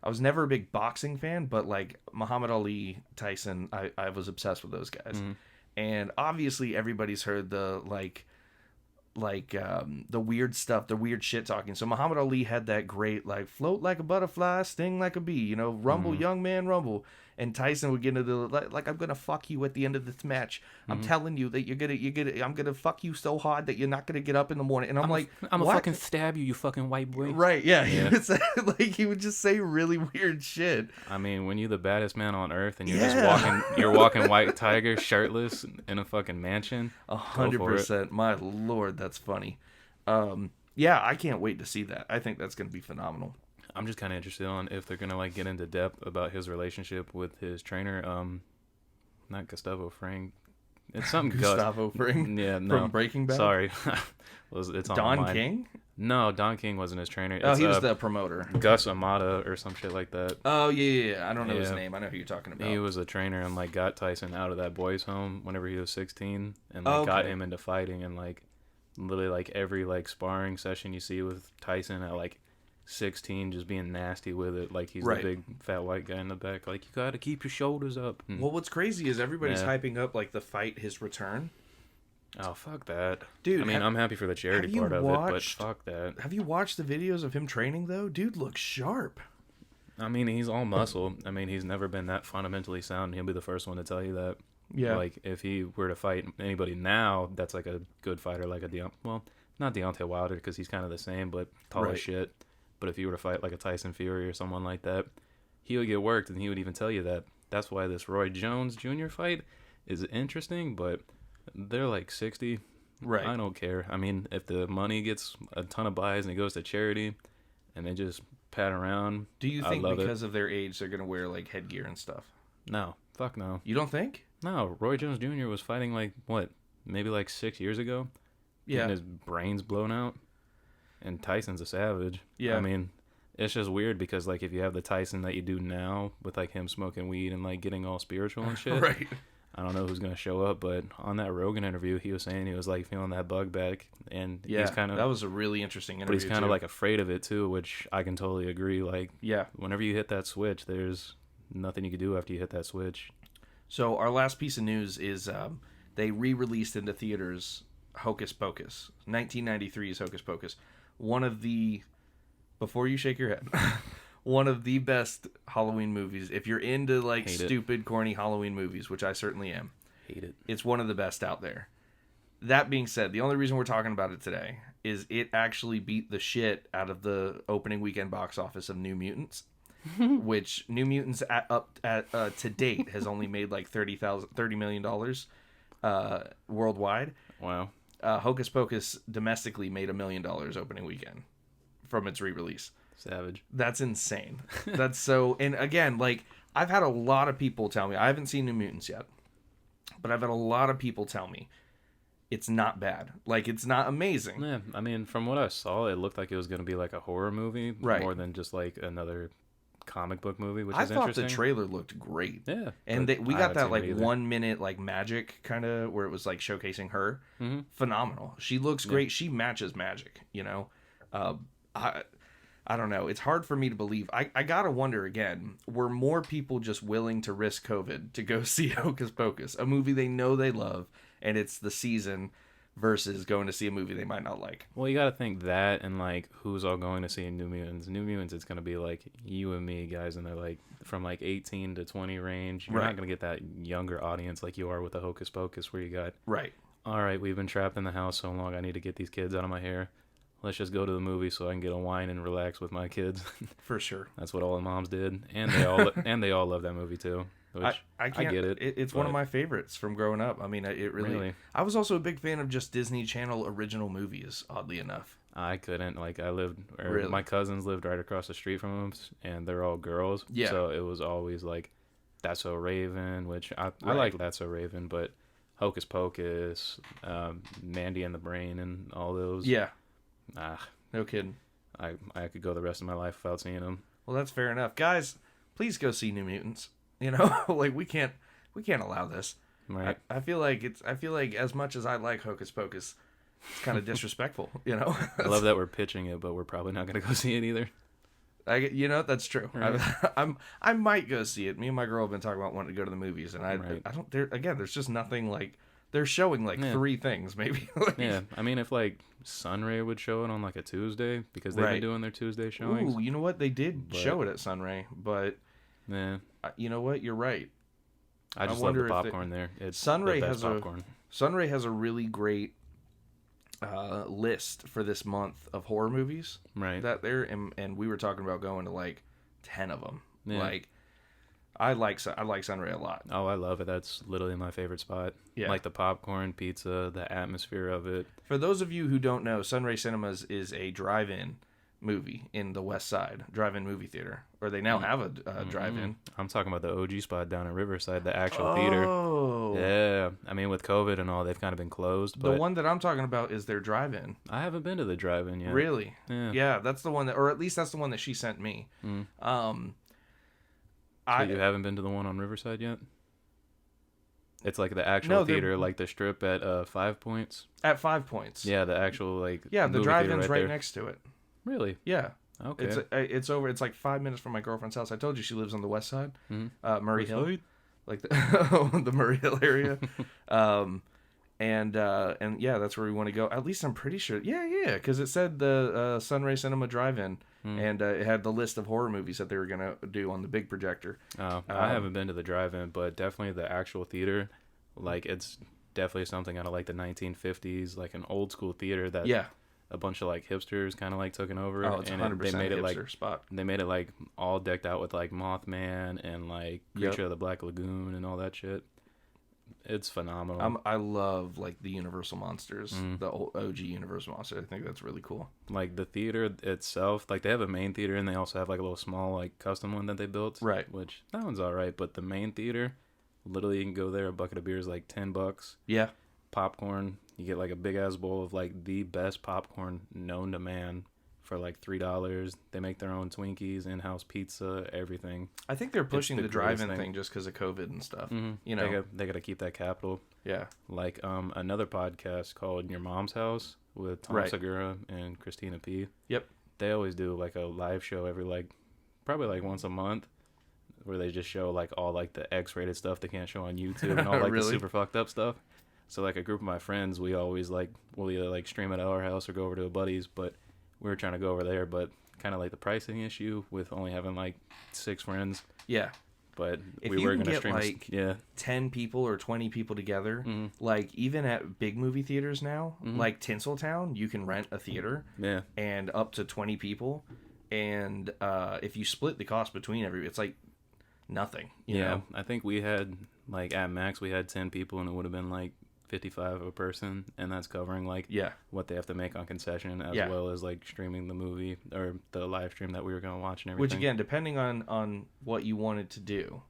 I was never a big boxing fan, but like Muhammad Ali, Tyson, I was obsessed with those guys. And obviously everybody's heard the the weird stuff, the weird shit talking. So Muhammad Ali had that great like float like a butterfly, sting like a bee, rumble, young man, rumble. And Tyson would get into the like I'm gonna fuck you at the end of this match. I'm telling you that I'm gonna fuck you so hard that you're not gonna get up in the morning. And I'm gonna fucking stab you, you fucking white boy. Right? Yeah. He would just say really weird shit. I mean, when you're the baddest man on earth and you're walking white tiger shirtless in a fucking mansion. 100%. My lord, that's funny. Yeah, I can't wait to see that. I think that's gonna be phenomenal. I'm just kind of interested on if they're gonna like get into depth about his relationship with his trainer. Not Gustavo Fring. It's something Gustavo Fring. Yeah, no. From Breaking Bad. Sorry, it's on Don mine. King. No, Don King wasn't his trainer. He was the promoter. Gus Amata or some shit like that. Oh yeah. I don't know his name. I know who you're talking about. He was a trainer and like got Tyson out of that boys' home whenever he was 16, and like got him into fighting, and like literally like every like sparring session you see with Tyson at like 16 just being nasty with it, like he's Right. the big fat white guy in the back, like, you gotta keep your shoulders up. Well, what's crazy is everybody's Yeah. hyping up like the fight, his return. Oh, fuck that. Dude, I mean, I'm happy for the charity part of it, but fuck that. Have you watched the videos of him training though? Dude looks sharp. I mean, he's all muscle. I mean, he's never been that fundamentally sound. He'll be the first one to tell you that. Yeah. Like, if he were to fight anybody now, that's like a good fighter, like a well, not Deontay Wilder, because he's kind of the same, but tall Right. as shit. But if he were to fight like a Tyson Fury or someone like that, he would get worked, and he would even tell you that. That's why this Roy Jones Jr. fight is interesting, but they're like 60. Right. I don't care. I mean, if the money gets a ton of buys and it goes to charity, and they just pat around, Do you I think love because of their age they're gonna wear like headgear and stuff? No, fuck no. You don't think? No, Roy Jones Jr. was fighting like, what, maybe like 6 years ago? Yeah. Getting his brains blown out. And Tyson's a savage. Yeah. I mean, it's just weird because, like, if you have the Tyson that you do now with, like, him smoking weed and, like, getting all spiritual and shit. Right. I don't know who's going to show up, but on that Rogan interview, he was saying he was, like, feeling that bug back. And Yeah. he's kind of... That was a really interesting interview. But he's kind of, like, afraid of it, too, which I can totally agree. Like, Yeah. whenever you hit that switch, there's nothing you can do after you hit that switch. So our last piece of news is they re-released into theaters Hocus Pocus, 1993's Hocus Pocus. One of the, before you shake your head, one of the best Halloween movies. If you're into like stupid, corny Halloween movies, which I certainly am, Hate it. it's one of the best out there. That being said, the only reason we're talking about it today is it actually beat the shit out of the opening weekend box office of New Mutants. Which New Mutants to date has only made like $30 million worldwide. Wow. Hocus Pocus domestically made $1 million opening weekend from its re-release. Savage. That's insane. That's so. And again, like I've had a lot of people tell me, I haven't seen New Mutants yet, but I've had a lot of people tell me it's not bad. Like it's not amazing. Yeah, I mean, from what I saw, it looked like it was going to be like a horror movie, Right. more than just like another comic book movie, which I is thought interesting. the trailer looked great. Yeah, And we I got haven't that seen like it either. 1 minute like magic kind of where it was like showcasing her. Mm-hmm. Phenomenal. She looks great. She matches magic, you know. I don't know. It's hard for me to believe. I gotta wonder again, were more people just willing to risk COVID to go see Hocus Pocus, a movie they know they love, and it's the season, versus going to see a movie they might not like? Well, you got to think that, and like who's all going to see New Mutants. New Mutants, it's going to be like you and me, guys, and they're like from like 18 to 20 range. You're Right. not going to get that younger audience like you are with the Hocus Pocus, where you got, Right. all right, we've been trapped in the house so long, I need to get these kids out of my hair. Let's just go to the movie so I can get a wine and relax with my kids. For sure. That's what all the moms did, and they all love that movie too. Which I can't, get it. It's one of my favorites from growing up. I mean, it really. I was also a big fan of just Disney Channel original movies, oddly enough. I couldn't. Like, Really? my cousins lived right across the street from them, and they're all girls. Yeah. So it was always like, That's So Raven, which I Right. like That's So Raven, but Hocus Pocus, Mandy and the Brain, and all those. Yeah. Ah, No kidding. I could go the rest of my life without seeing them. Well, that's fair enough, guys. Please go see New Mutants. You know, like we can't allow this. Right. I feel like as much as I like Hocus Pocus, it's kind of disrespectful. You know. I love that we're pitching it, but we're probably not going to go see it either. That's true. Right. I might go see it. Me and my girl have been talking about wanting to go to the movies, and I don't. There's just nothing like. They're showing like 3 things maybe. Yeah, I mean, if like Sunray would show it on like a Tuesday, because they've been doing their Tuesday showings. Ooh, you know what? They did show it at Sunray, but yeah, you know what? You're right. I just love the popcorn there. It's Sunray the best has popcorn. Sunray has a really great list for this month of horror movies. Right. That there, and we were talking about going to like 10 of them. Yeah. Like, I like Sunray a lot. Oh, I love it. That's literally my favorite spot. Yeah. Like the popcorn, pizza, the atmosphere of it. For those of you who don't know, Sunray Cinemas is a drive-in movie in the West Side, drive-in movie theater, or they now have a drive-in. I'm talking about the OG spot down in Riverside, the actual theater. Oh. Yeah. I mean, with COVID and all, they've kind of been closed. But The one that I'm talking about is their drive-in. I haven't been to the drive-in yet. Really? Yeah. Yeah, that's the one that, or at least that's the one that she sent me. So you haven't been to the one on Riverside yet? It's like the actual theater, like the strip at 5 Points. At 5 Points. Yeah, the actual Yeah, the movie drive-in's theater right there. next to it. Really? Yeah. Okay. It's over. It's like 5 minutes from my girlfriend's house. I told you she lives on the west side, Murray West Hill, Side? like the Murray Hill area. And yeah, that's where we want to go. At least I'm pretty sure. Yeah, because it said the Sunray Cinema Drive-In, and it had the list of horror movies that they were gonna do on the big projector. I haven't been to the drive-in, but definitely the actual theater. Like, it's definitely something out of like the 1950s, like an old school theater that a bunch of like hipsters kind of like taken over. Oh, it's 100% they made it hipster like spot. they made it like all decked out with like Mothman and like Creature of the Black Lagoon and all that shit. It's phenomenal. I love like the Universal monsters, the old OG Universal monsters. I think that's really cool. Like the theater itself, like they have a main theater and they also have like a little small like custom one that they built. Right. Which that one's all right, but the main theater, literally you can go there. A bucket of beer is like $10. Yeah. Popcorn, you get like a big ass bowl of like the best popcorn known to man for like $3. They make their own Twinkies, in-house pizza, everything. I think they're pushing the drive-in thing just because of COVID and stuff. You know, they got to keep that capital. Yeah. Like another podcast called Your Mom's House with Tom Segura and Christina P. Yep. They always do like a live show every like probably like once a month where they just show like all like the X-rated stuff they can't show on YouTube and all like the super fucked up stuff. So like a group of my friends, we always like we'll either like stream at our house or go over to a buddy's, but we were trying to go over there, but kind of like the pricing issue with only having like 6 friends. Yeah. But if we you were can going to get stream like 10 people or 20 people together, like even at big movie theaters now, like Tinseltown, you can rent a theater and up to 20 people. And if you split the cost between it's like nothing. You know? I think we had like at max we had 10 people and it would have been like 55 a person, and that's covering like what they have to make on concession as well as like streaming the movie or the live stream that we were going to watch and everything. Which again, depending on what you wanted to do,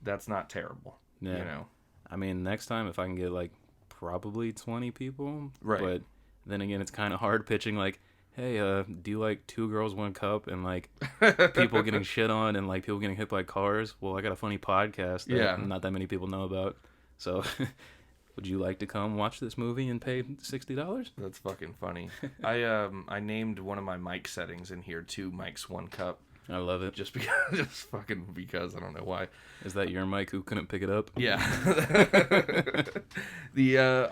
that's not terrible. You know, I mean, next time if I can get like probably 20 people, right? But then again, it's kind of hard pitching like, hey, do you like 2 girls 1 cup and like people getting shit on and like people getting hit by cars? Well, I got a funny podcast that not that many people know about, so. Would you like to come watch this movie and pay $60? That's fucking funny. I named one of my mic settings in here 2 mics 1 cup. I love it. Just because I don't know why. Is that your mic who couldn't pick it up? Yeah.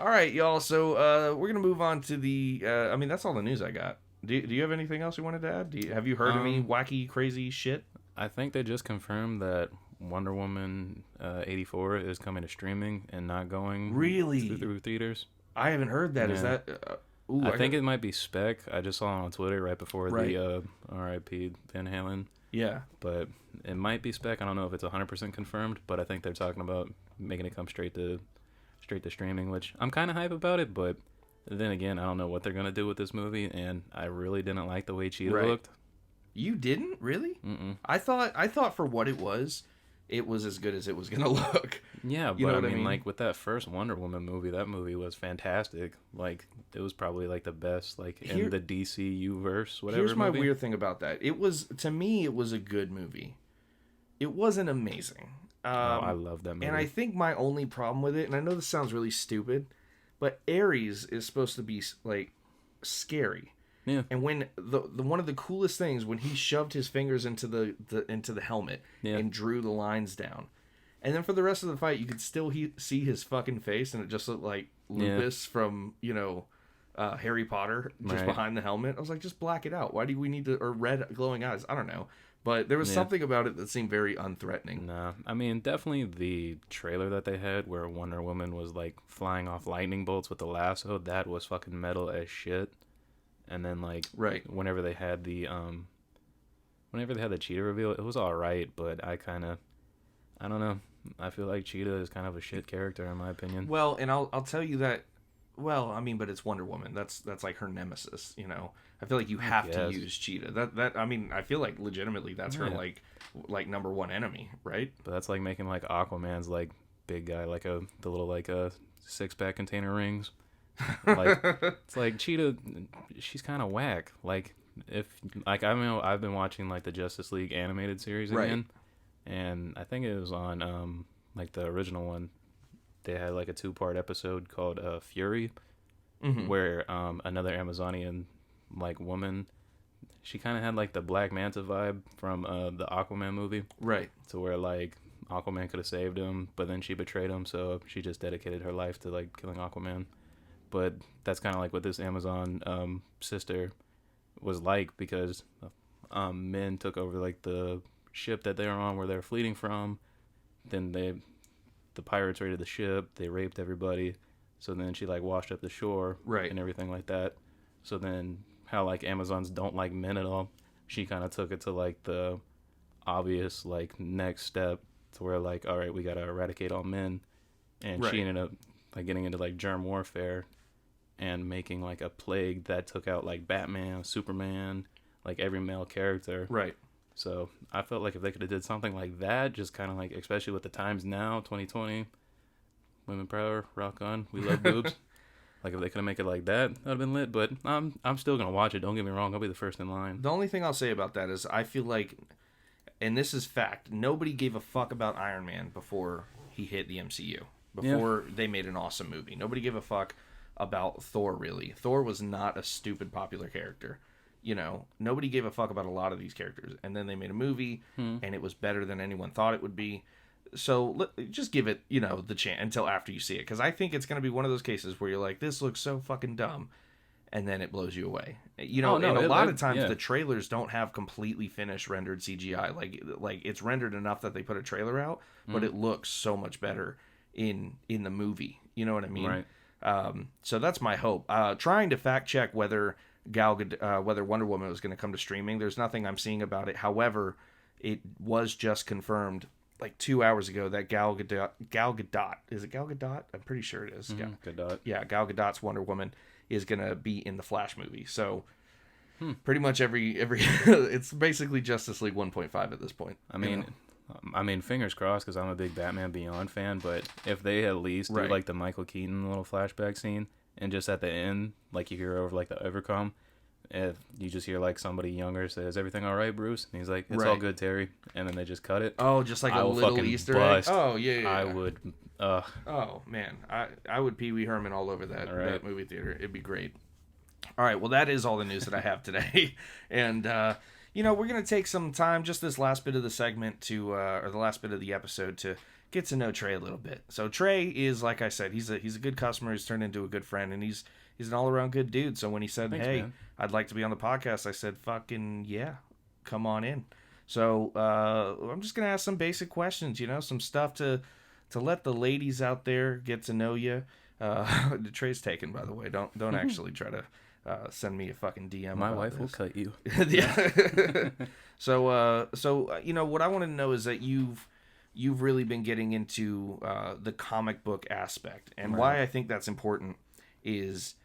All right, y'all. So we're gonna move on to the. I mean, that's all the news I got. Do you have anything else you wanted to add? Have you heard any wacky, crazy shit? I think they just confirmed that Wonder Woman 84 is coming to streaming and not going through theaters. I haven't heard that. Is that? I think it might be spec. I just saw it on Twitter right before the R.I.P. Van Halen. Yeah, but it might be spec. I don't know if it's 100% confirmed, but I think they're talking about making it come straight to streaming, which I'm kind of hype about it. But then again, I don't know what they're gonna do with this movie, and I really didn't like the way Cheetah looked. You didn't really? I thought for what it was as good as it was gonna look. Yeah, but you know I mean, like with that first Wonder Woman movie, that movie was fantastic. Like it was probably like the best, like in the DCU verse. Whatever. Here's my weird thing about that. It was to me, it was a good movie. It wasn't amazing. I love that movie. And I think my only problem with it, and I know this sounds really stupid, but Ares is supposed to be like scary. Yeah. And when the one of the coolest things when he shoved his fingers into the helmet and drew the lines down, and then for the rest of the fight you could still see his fucking face, and it just looked like Lupus from Harry Potter just behind the helmet. I was like, just black it out. Why do we need or red glowing eyes? I don't know, but there was something about it that seemed very unthreatening. Nah, I mean definitely the trailer that they had where Wonder Woman was like flying off lightning bolts with the lasso, that was fucking metal as shit. And then like whenever they had the Cheetah reveal, it was all right, but I don't know. I feel like Cheetah is kind of a shit character in my opinion. Well, and I'll tell you that. Well, I mean, but it's Wonder Woman. That's like her nemesis. You know, I feel like you have to use Cheetah. That I mean, I feel like legitimately that's her like number one enemy, right? But that's like making like Aquaman's like big guy, like the little like a 6-pack container rings. Like it's like Cheetah, she's kind of whack. Like if like I mean I've been watching like the Justice League animated series again, and I think it was on like the original one. They had like a 2-part episode called Fury, where another Amazonian like woman she kind of had like the Black Manta vibe from the Aquaman movie. Right. To where like Aquaman could have saved him, but then she betrayed him, so she just dedicated her life to like killing Aquaman. But that's kind of like what this Amazon sister was like, because men took over like the ship that they were on where they were fleeing from. Then the pirates raided the ship, they raped everybody. So then she like washed up the shore, right, and everything like that. So then how like Amazons don't like men at all, she kind of took it to like the obvious like next step to where like, all right, we gotta eradicate all men. And right. She ended up like getting into like germ warfare and making like a plague that took out like Batman, Superman, like every male character. Right. So I felt like if they could have did something like that, just kind of like, especially with the times now, 2020, women power, rock on, we love boobs. Like if they could have made it like that, that'd have been lit. But I'm still gonna watch it. Don't get me wrong. I'll be the first in line. The only thing I'll say about that is I feel like, and this is fact, nobody gave a fuck about Iron Man before he hit the MCU. Before they made an awesome movie. Nobody gave a fuck about Thor, really. Thor was not a stupid popular character. You know, nobody gave a fuck about a lot of these characters. And then they made a movie, and it was better than anyone thought it would be. So just give it, you know, the chance until after you see it. Because I think it's going to be one of those cases where you're like, this looks so fucking dumb. And then it blows you away. You know, and a lot of times the trailers don't have completely finished rendered CGI. Like it's rendered enough that they put a trailer out, but it looks so much better in the movie. You know what I mean? Right. So that's my hope. Trying to fact check whether whether Wonder Woman was going to come to streaming. There's nothing I'm seeing about it. However, it was just confirmed like 2 hours ago that Gal Gadot, is it Gal Gadot? I'm pretty sure it is. Gadot. Yeah, Gal Gadot's Wonder Woman is going to be in the Flash movie. So pretty much every it's basically Justice League 1.5 at this point. I mean, fingers crossed, because I'm a big Batman Beyond fan. But if they at least do like the Michael Keaton little flashback scene, and just at the end, like you hear over like the overcome, if you just hear like somebody younger says, "Everything all right, Bruce?" and he's like, "It's all good, Terry," and then they just cut it. Oh, just like a little Easter egg. Oh yeah. I would. Oh man, I would Pee Wee Herman all over that movie theater. It'd be great. All right, well that is all the news that I have today, and you know, we're gonna take some time, just this last bit of the segment to, or the last bit of the episode, to get to know Trey a little bit. So Trey is, like I said, he's a good customer. He's turned into a good friend, and he's an all around good dude. So when he said, "Hey, man, I'd like to be on the podcast," I said, "Fucking yeah, come on in." So I'm just gonna ask some basic questions, you know, some stuff to let the ladies out there get to know you. Trey's taken, by the way. Don't actually try to send me a fucking DM. My wife will cut you. Yeah. So you know what I want to know is that you've really been getting into the comic book aspect, and why I think that's important is,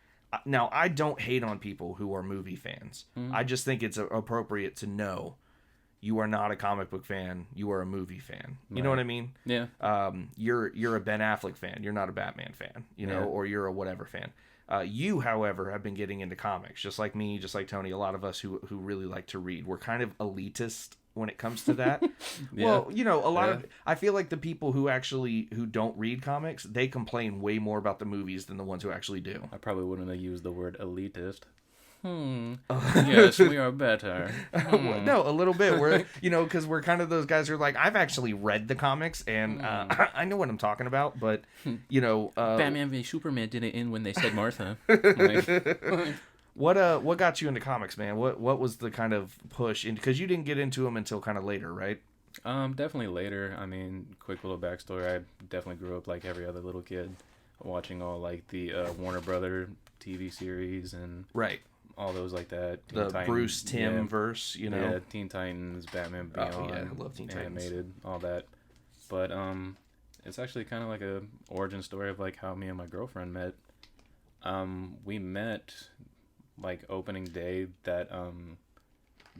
now I don't hate on people who are movie fans. I just think it's appropriate to know you are not a comic book fan, you are a movie fan. You know what I mean? Yeah. You're a Ben Affleck fan, you're not a Batman fan, you know, or you're a whatever fan. You, however, have been getting into comics, just like me, just like Tony. A lot of us who really like to read. We're kind of elitist when it comes to that. Well, you know, a lot of, I feel like the people who don't read comics, they complain way more about the movies than the ones who actually do. I probably wouldn't have used the word elitist. Yes, we are better. No, a little bit. We're, you know, because we're kind of those guys who are like, I've actually read the comics and I know what I'm talking about, but you know, Batman v Superman didn't end when they said Martha. What got you into comics, man? What was the kind of push in? Because you didn't get into them until kind of later, right? Definitely later. I mean, quick little backstory. I definitely grew up like every other little kid, watching all like the Warner Brother TV series and all those like that. Teen Titans, Bruce Timm verse, you know. Yeah, Teen Titans, Batman Beyond, I love Teen Titans. Animated, all that. But it's actually kind of like a origin story of like how me and my girlfriend met. We met like opening day that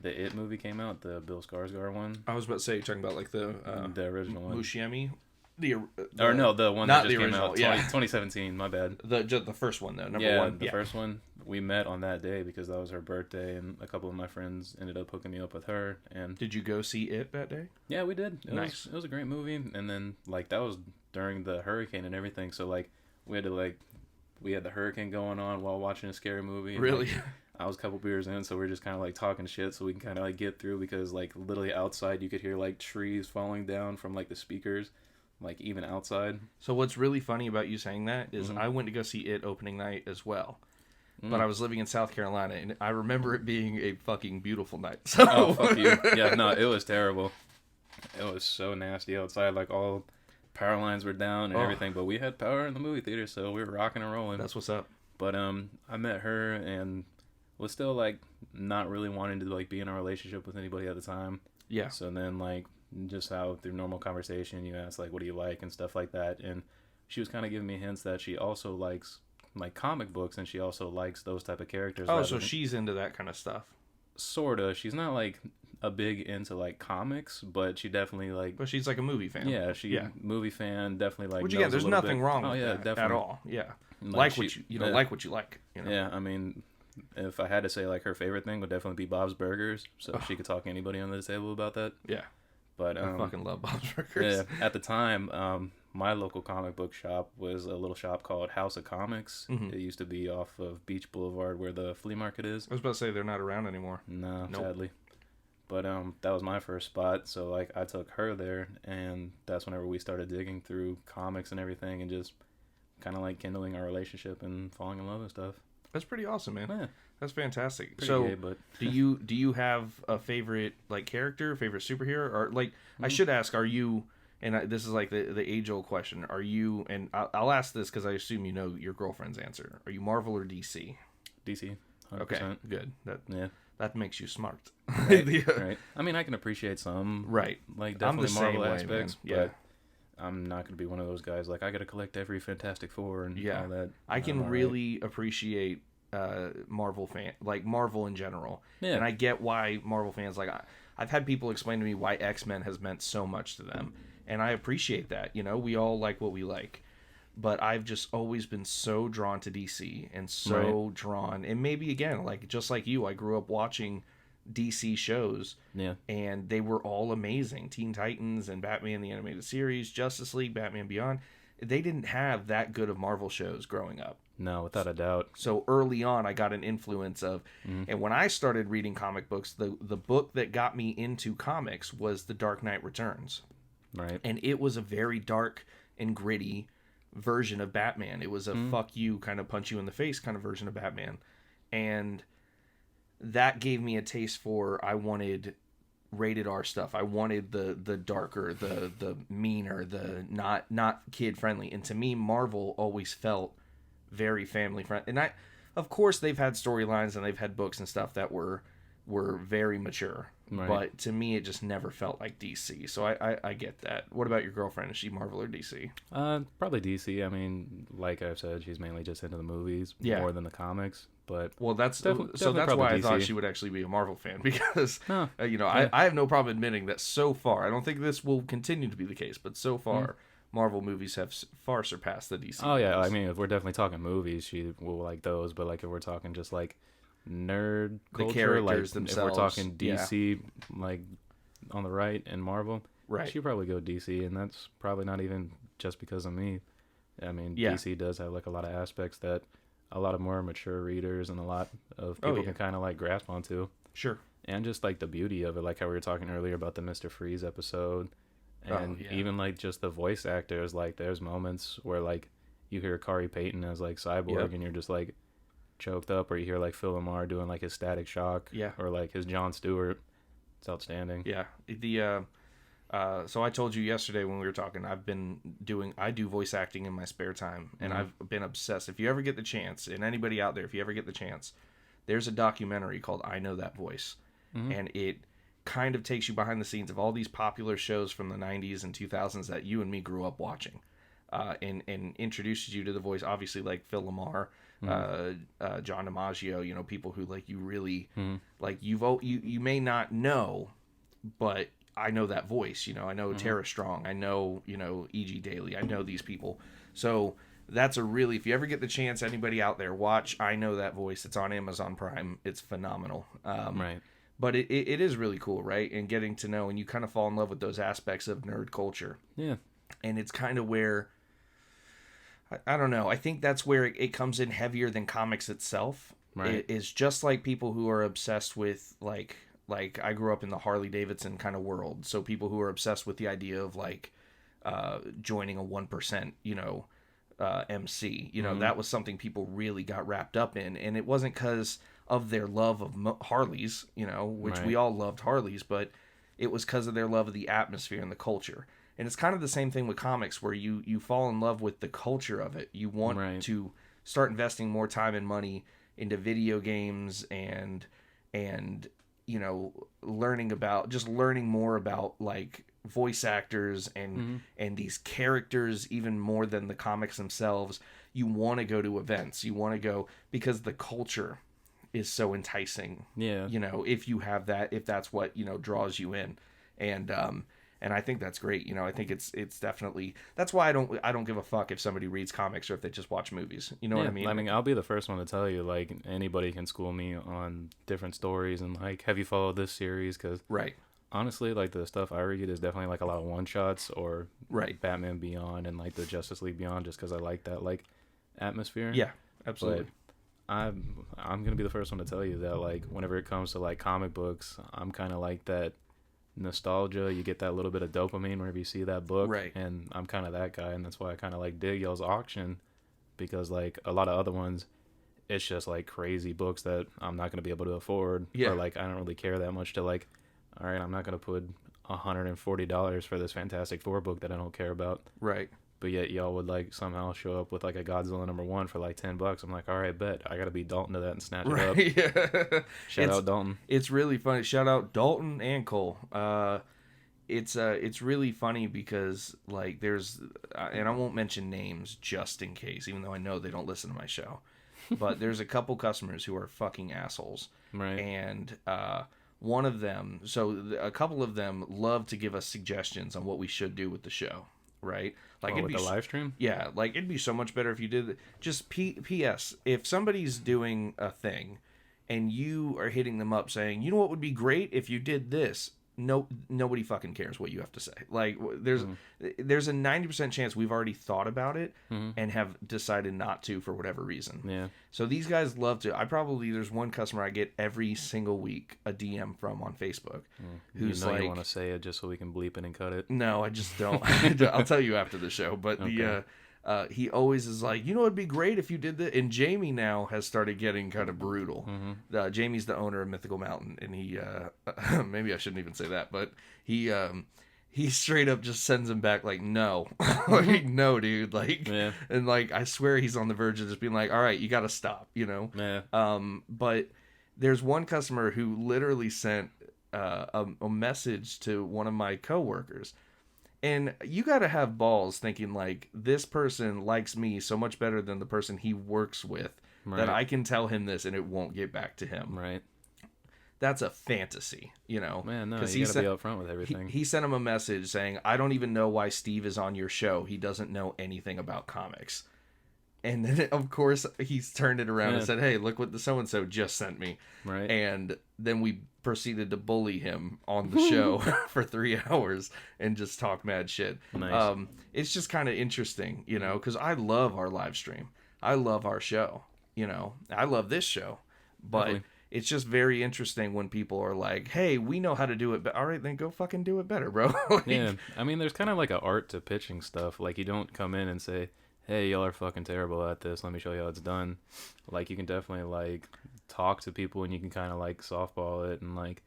the It movie came out, the Bill Skarsgård one. I was about to say, you're talking about like the original one. Buscemi? The one that just came out, 2017, my bad. The first one, though, number one. The first one. We met on that day because that was her birthday, and a couple of my friends ended up hooking me up with her. And did you go see It that day? Yeah, we did. Nice. It was a great movie, and then, like, that was during the hurricane and everything, so, like, we had the hurricane going on while watching a scary movie. Really? Like, I was a couple beers in, so we're just kind of like talking shit so we can kind of like get through, because like literally outside you could hear like trees falling down from like the speakers, like even outside. So what's really funny about you saying that is I went to go see it opening night as well. But I was living in South Carolina, and I remember it being a fucking beautiful night. So. Oh, fuck you. Yeah, no, it was terrible. It was so nasty outside. Like, all power lines were down and everything. But we had power in the movie theater, so we were rocking and rolling. That's what's up. But I met her and was still, like, not really wanting to, like, be in a relationship with anybody at the time. Yeah. So then, like, just how through normal conversation, you ask, like, what do you like and stuff like that. And she was kind of giving me hints that she also likes like comic books, and she also likes those type of characters. Oh, so she's into that kind of stuff. Sorta. She's not like a big into like comics, but she definitely like. But she's like a movie fan. Yeah, movie fan. Definitely like. Which again, there's nothing wrong with that definitely. at all. Yeah, like what you know, like what you like. You know? Yeah, I mean, if I had to say like her favorite thing would definitely be Bob's Burgers, so she could talk to anybody on the table about that. Yeah, but I fucking love Bob's Burgers. Yeah, at the time, my local comic book shop was a little shop called House of Comics. It used to be off of Beach Boulevard where the flea market is. I was about to say they're not around anymore. No, sadly. But that was my first spot, so like I took her there, and that's whenever we started digging through comics and everything, and just kind of like kindling our relationship and falling in love and stuff. That's pretty awesome, man. Yeah. That's fantastic. Pretty so, gay, but... do you have a favorite like character, favorite superhero, or like I should ask, are you? And this is like the age-old question. Are you, and I'll ask this because I assume you know your girlfriend's answer. Are you Marvel or DC? DC, 100%. Okay, good. That makes you smart. Right, right. I mean, I can appreciate some. Right. Like, definitely Marvel aspects. Man. Yeah. But I'm not going to be one of those guys, like, I got to collect every Fantastic Four and all that. I can really appreciate Marvel Marvel in general. Yeah. And I get why Marvel fans, like, I've had people explain to me why X-Men has meant so much to them. And I appreciate that. You know, we all like what we like. But I've just always been so drawn to DC and so drawn. And maybe, again, like just like you, I grew up watching DC shows. Yeah. And they were all amazing. Teen Titans and Batman, the animated series, Justice League, Batman Beyond. They didn't have that good of Marvel shows growing up. No, without a doubt. So early on, I got an influence of... And when I started reading comic books, the book that got me into comics was The Dark Knight Returns. Right. And it was a very dark and gritty version of Batman. It was a fuck you, kind of punch you in the face kind of version of Batman. And that gave me a taste for, I wanted rated R stuff. I wanted the darker, the meaner, the not kid friendly. And to me, Marvel always felt very family friendly. And of course they've had storylines and they've had books and stuff that were very mature. Right. But to me, it just never felt like DC. So I get that. What about your girlfriend? Is she Marvel or DC? Probably DC. I mean, like I've said, she's mainly just into the movies more than the comics. But well, that's why DC. I thought she would actually be a Marvel fan because I have no problem admitting that so far, I don't think this will continue to be the case, but so far, Marvel movies have far surpassed the DC. Oh yeah, I mean, if we're definitely talking movies, she will like those. But like if we're talking just like nerd culture, the characters like themselves. If we're talking DC, like on the right, and Marvel, she'd probably go DC, and that's probably not even just because of me. I mean, DC does have like a lot of aspects that a lot of more mature readers and a lot of people can kind of like grasp onto. Sure. And just like the beauty of it, like how we were talking earlier about the Mr. Freeze episode, and even like just the voice actors. Like there's moments where like you hear Kari Payton as like Cyborg, and you're just like choked up, or you hear like Phil Lamar doing like his Static Shock, or like his Jon Stewart. It's outstanding. Yeah. So I told you yesterday when we were talking, I do voice acting in my spare time, and I've been obsessed. If you ever get the chance, and anybody out there, if you ever get the chance, there's a documentary called I Know That Voice, and it kind of takes you behind the scenes of all these popular shows from the 90s and 2000s that you and me grew up watching, and introduces you to the voice, obviously like Phil Lamar, John DiMaggio, people who like you really like you may not know, but I know that voice. I know Tara Strong, I know E.G. Daily, I know these people. So that's if you ever get the chance, anybody out there, watch I Know That Voice. It's on Amazon Prime. It's phenomenal. Right. But it is really cool, right? And getting to know, and you kind of fall in love with those aspects of nerd culture. Yeah. And it's kind of where, I don't know, I think that's where it comes in heavier than comics itself. Right. is just like people who are obsessed with like I grew up in the Harley Davidson kind of world, so people who are obsessed with the idea of like joining a 1%, MC, that was something people really got wrapped up in, and it wasn't because of their love of Harleys, which we Right. all loved Harleys, but it was because of their love of the atmosphere and the culture. And it's kind of the same thing with comics, where you fall in love with the culture of it. You want Right. to start investing more time and money into video games and learning more about like voice actors and these characters even more than the comics themselves. You want to go to events. You want to go because the culture is so enticing. Yeah. If you have that, if that's what draws you in, and I think that's great. I think it's definitely, that's why I don't give a fuck if somebody reads comics or if they just watch movies. You know what I mean? I mean, I'll be the first one to tell you, like, anybody can school me on different stories and, like, have you followed this series? Because, right. honestly, like, the stuff I read is definitely, like, a lot of one-shots or Right. Batman Beyond and, like, the Justice League Beyond just because I like that, like, atmosphere. Yeah, absolutely. But I'm going to be the first one to tell you that, like, whenever it comes to, like, comic books, I'm kind of like that nostalgia. You get that little bit of dopamine whenever you see that book. Right. And I'm kind of that guy, and that's why I kind of, like, dig y'all's auction because, like, a lot of other ones, it's just, like, crazy books that I'm not going to be able to afford. Yeah. Or, like, I don't really care that much to, like, all right, I'm not going to put $140 for this Fantastic Four book that I don't care about. Right. But yet y'all would like somehow show up with like a Godzilla #1 for like $10. I'm like, all right, bet I gotta beat Dalton to that and snatch it up. Yeah. Shout out Dalton. It's really funny. Shout out Dalton and Cole. It's really funny because like there's and I won't mention names just in case, even though I know they don't listen to my show. But there's a couple customers who are fucking assholes. Right. And one of them, a couple of them love to give us suggestions on what we should do with the show. Right? Like with the live stream? Yeah, like it'd be so much better if you did just PS. If somebody's doing a thing and you are hitting them up saying, "You know what would be great if you did this?" No, nobody fucking cares what you have to say. Like there's a 90% chance we've already thought about it and have decided not to for whatever reason. Yeah. So these guys love to. There's one customer I get every single week a DM from on Facebook. Who's like, you want to say it just so we can bleep it and cut it? No, I just don't. I'll tell you after the show. But Okay. he always is like, it'd be great if you did that. And Jamie now has started getting kind of brutal. Jamie's the owner of Mythical Mountain, and he maybe I shouldn't even say that, but he straight up just sends him back like, no, like, no, dude, like, Yeah. and like I swear he's on the verge of just being like, all right, you got to stop, Yeah. But there's one customer who literally sent a message to one of my coworkers. And you got to have balls thinking like this person likes me so much better than the person he works with that I can tell him this and it won't get back to him. Right. That's a fantasy, Man, no, Because you gotta be upfront with everything. He sent him a message saying, I don't even know why Steve is on your show. He doesn't know anything about comics. And then, of course, he's turned it around and said, hey, look what the so-and-so just sent me. Right. And then we proceeded to bully him on the show for 3 hours and just talk mad shit. Nice. It's just kind of interesting, because I love our live stream. I love our show, I love this show. But Definitely. It's just very interesting when people are like, hey, we know how to do it. But all right, then go fucking do it better, bro. Like, Yeah. I mean, there's kind of like an art to pitching stuff. Like, you don't come in and say, hey, y'all are fucking terrible at this. Let me show you how it's done. Like, you can definitely, like, talk to people and you can kind of, like, softball it. And, like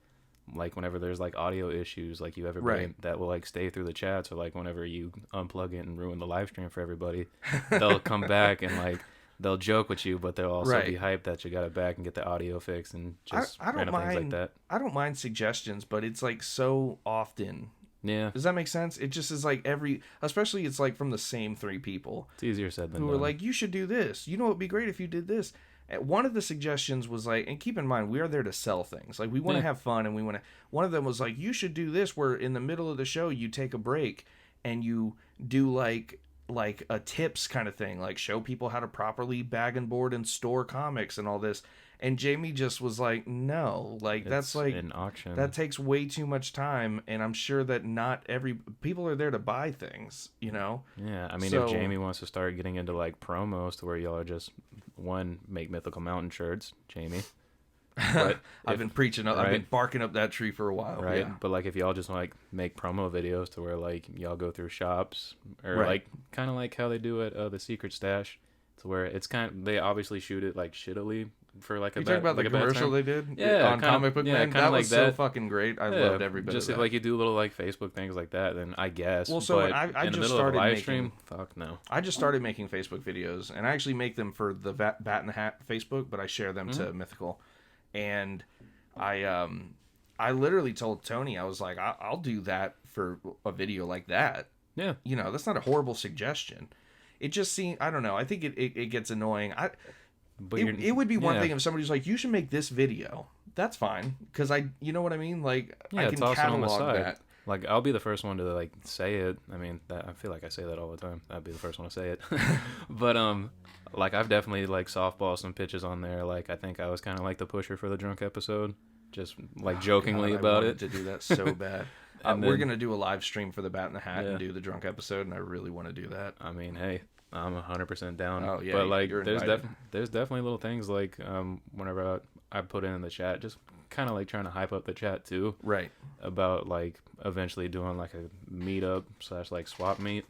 whenever there's, like, audio issues, like, you have everybody that will, like, stay through the chats. Or, like, whenever you unplug it and ruin the live stream for everybody, they'll come back and, like, they'll joke with you, but they'll also be hyped that you got it back and get the audio fixed and just I don't random mind, things like that. I don't mind suggestions, but it's, like, so often. Yeah. Does that make sense? It just is like especially it's like from the same 3 people. It's easier said than done. Who are like, you should do this. It would be great if you did this. And one of the suggestions was like, and keep in mind, we are there to sell things. Like, we want to have fun, and one of them was like, you should do this, where in the middle of the show, you take a break, and you do like a tips kind of thing, like show people how to properly bag and board and store comics and all this. And Jamie just was like, no, like, that's like an auction. That takes way too much time, and I'm sure that not every people are there to buy things, Yeah, I mean, So, if Jamie wants to start getting into like promos to where y'all are just one, make Mythical Mountain shirts, Jamie. But I've been preaching up, right? I've been barking up that tree for a while. Right. Yeah. But like if y'all just like make promo videos to where like y'all go through shops or Right. like kind of like how they do at the Secret Stash, to where it's they obviously shoot it like shittily for like a You talking about like the commercial they did? Yeah, on Comic Book Man? kinda That like was so that. fucking great. I Yeah, loved every bit just of if that. like you do little like Facebook things like that, then I guess. Well, so but I in the just middle started of a live making, stream, fuck no. I just started making Facebook videos, and I actually make them for the Bat in the Hat Facebook, but I share them to Mythical. And I literally told Tony, I was like, I'll do that for a video like that. Yeah. You know, that's not a horrible suggestion. It just seems, I don't know. I think it gets annoying. But it would be one thing if somebody's like, you should make this video. That's fine, because you know what I mean. Like, I can toss it on the catalog side. that. Like, I'll be the first one to like say it. I mean, I feel like I say that all the time. I'd be the first one to say it. But like I've definitely like softballed some pitches on there. Like I think I was kind of like the pusher for the drunk episode, just like jokingly about it. To do that so bad. We're gonna do a live stream for the Bat in the Hat and do the drunk episode, and I really want to do that. I mean, hey, I'm 100% down. Oh yeah, but like, there's definitely little things like whenever I put in the chat, just kind of like trying to hype up the chat too, right? About like eventually doing like a meetup / like swap meet,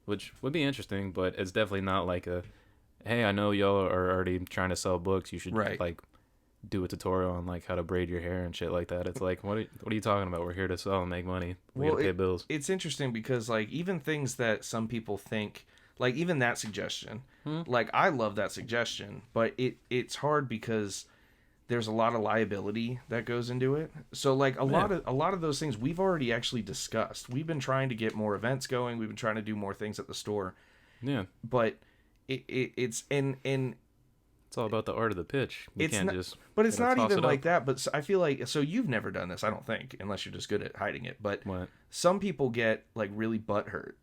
which would be interesting, but it's definitely not like a, hey, I know y'all are already trying to sell books, you should like do a tutorial on like how to braid your hair and shit like that. It's like, what are you talking about? We're here to sell and make money. We gotta pay bills. It's interesting because like even things that some people think, like even that suggestion, like I love that suggestion, but it's hard because there's a lot of liability that goes into it. So like a lot of those things we've already actually discussed. We've been trying to get more events going. We've been trying to do more things at the store. Yeah. But it's it's all about the art of the pitch. You can't just. But it's not even like that. But I feel like, so you've never done this, I don't think, unless you're just good at hiding it. But some people get like really butthurt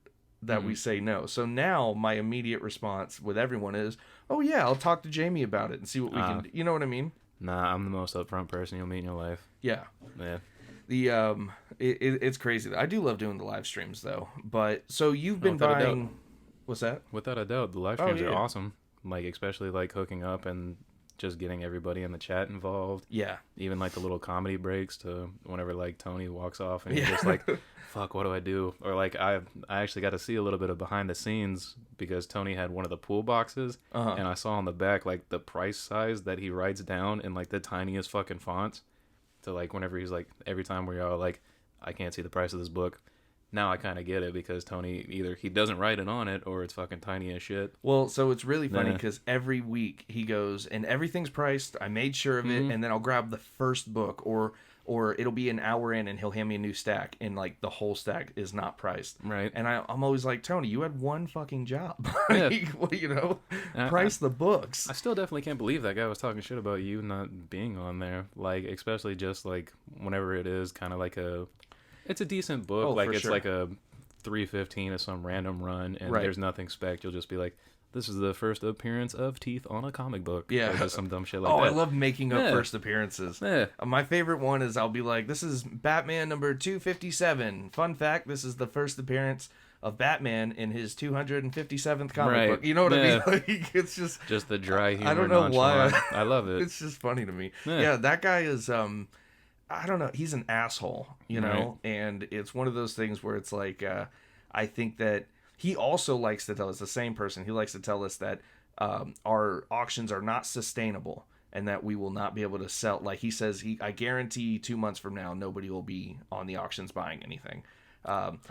that we say no. So now my immediate response with everyone is, oh yeah, I'll talk to Jamie about it and see what we can do. You know what I mean? Nah, I'm the most upfront person you'll meet in your life. Yeah. Yeah. It's crazy. I do love doing the live streams though. But so you've been buying. What's that? Without a doubt, the live streams are awesome. Like especially like hooking up and just getting everybody in the chat involved. Yeah. Even like the little comedy breaks to whenever like Tony walks off and he's just like, fuck, what do I do? Or like I actually got to see a little bit of behind the scenes because Tony had one of the pool boxes and I saw on the back like the price size that he writes down in like the tiniest fucking fonts. To like whenever he's like, every time we're all like, I can't see the price of this book. Now I kind of get it because Tony, either he doesn't write it on it or it's fucking tiny as shit. Well, so it's really funny because every week he goes and everything's priced. I made sure of it, and then I'll grab the first book or it'll be an hour in and he'll hand me a new stack and like the whole stack is not priced. Right. And I'm always like, Tony, you had one fucking job. Yeah. You know, price the books. I still definitely can't believe that guy was talking shit about you not being on there. Like, especially just like whenever it is kind of like it's a decent book. Oh, like it's sure. like a 315 of some random run and there's nothing spec. You'll just be like, this is the first appearance of teeth on a comic book. Yeah. Or just some dumb shit like that. I love making up first appearances. Yeah. My favorite one is I'll be like, this is Batman number 257. Fun fact, this is the first appearance of Batman in his 257th comic book. You know what I mean? Like, it's just the dry humor. I don't know why. I love it. It's just funny to me. Yeah, that guy is I don't know, he's an asshole, you know? And it's one of those things where it's like I think that he also likes to tell us, the same person, he likes to tell us that our auctions are not sustainable and that we will not be able to sell. Like he says, I guarantee 2 months from now, nobody will be on the auctions buying anything.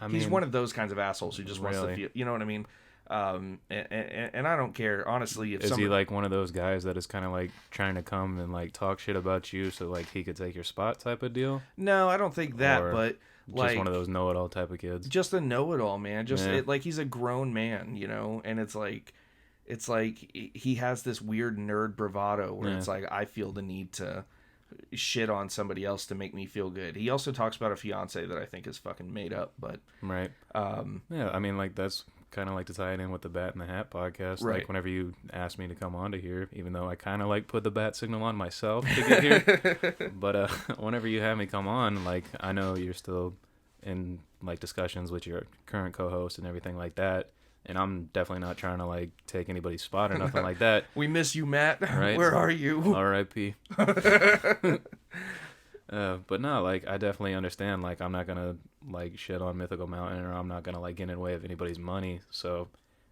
He's one of those kinds of assholes who just wants to feel, you know what I mean? And I don't care, honestly. If is he like one of those guys that is kind of like trying to come and like talk shit about you so like he could take your spot type of deal? No, I don't think that, or but just like one of those know-it-all type of kids. Just a know-it-all, man. Just like he's a grown man, you know, and it's like he has this weird nerd bravado where it's like I feel the need to shit on somebody else to make me feel good. He also talks about a fiance that I think is fucking made up, but yeah, I mean, like that's kind of like to tie it in with the Bat in the Hat podcast. Like whenever you asked me to come on to here, even though I kind of like put the bat signal on myself to get here, but whenever you have me come on, like I know you're still in like discussions with your current co-host and everything like that. And I'm definitely not trying to like take anybody's spot or nothing like that. We miss you, Matt. Right? Where are you? R.I.P. But no, like I definitely understand. Like I'm not gonna like shit on Mythical Mountain, or I'm not gonna like get in the way of anybody's money. So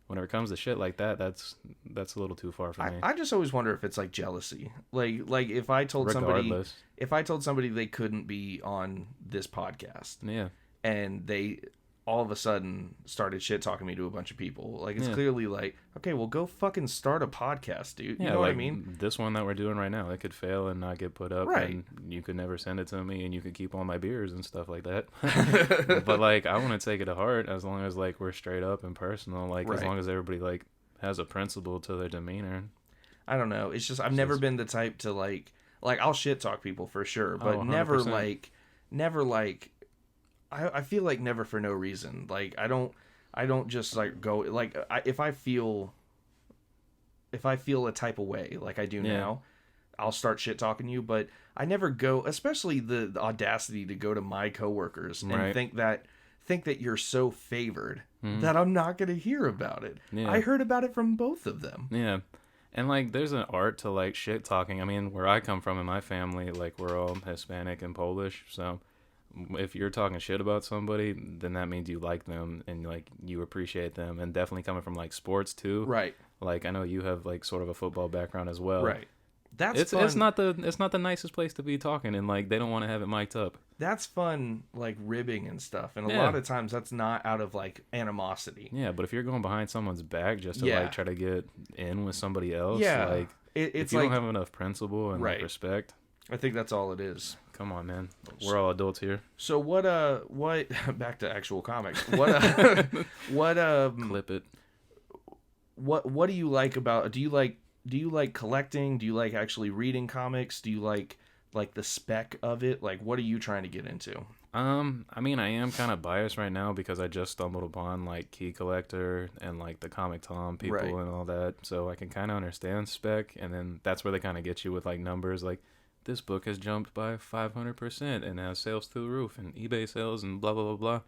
whenever it comes to shit like that, that's a little too far for me. I just always wonder if it's like jealousy. Like if I told Regardless. somebody they couldn't be on this podcast, Yeah. and they all of a sudden started shit talking me to a bunch of people, like it's Yeah. clearly like, okay, well go fucking start a podcast, dude. You Yeah, know what I like mean? this one that we're doing right now, it could fail and not get put up, Right. and you could never send it to me, and you could keep all my beers and stuff like that. But like, I want to take it to heart as long as like we're straight up and personal. Like as Right. long as everybody like has a principle to their demeanor. I don't know. It's just I've never been the type to like I'll shit talk people for sure, but Oh, never 100%. like I feel like never for no reason. Like I don't just like go like if I feel a type of way like I do Yeah. now, I'll start shit talking you, but I never go, especially the audacity to go to my coworkers and Right. think that you're so favored Mhm. that I'm not going to hear about it. Yeah. I heard about it from both of them. Yeah. And like there's an art to like shit talking. I mean, where I come from in my family, like we're all Hispanic and Polish, so if you're talking shit about somebody, then that means you like them and like you appreciate them. And definitely coming from like sports too. Right. Like I know you have like sort of a football background as well. Right. That's It's fun. it's not the nicest place to be talking, and like they don't want to have it mic'd up. That's fun, like ribbing and stuff, and a Yeah. lot of times that's not out of like animosity. Yeah, but if you're going behind someone's back just to Yeah. like try to get in with somebody else, Yeah, like it's if you like don't have enough principle and Right. like respect, I think that's all it is. come on, man. We're all adults here. So what back to actual comics. What Clip it. what do you like about do you like collecting? Do you like actually reading comics? Do you like the spec of it? Like what are you trying to get into? I mean, I am kind of biased right now because I just stumbled upon like Key Collector and like the Comic Tom people Right. and all that, so I can kind of understand spec, and then that's where they kind of get you with like numbers, like this book has jumped by 500% and has sales through the roof and eBay sales and blah blah blah blah.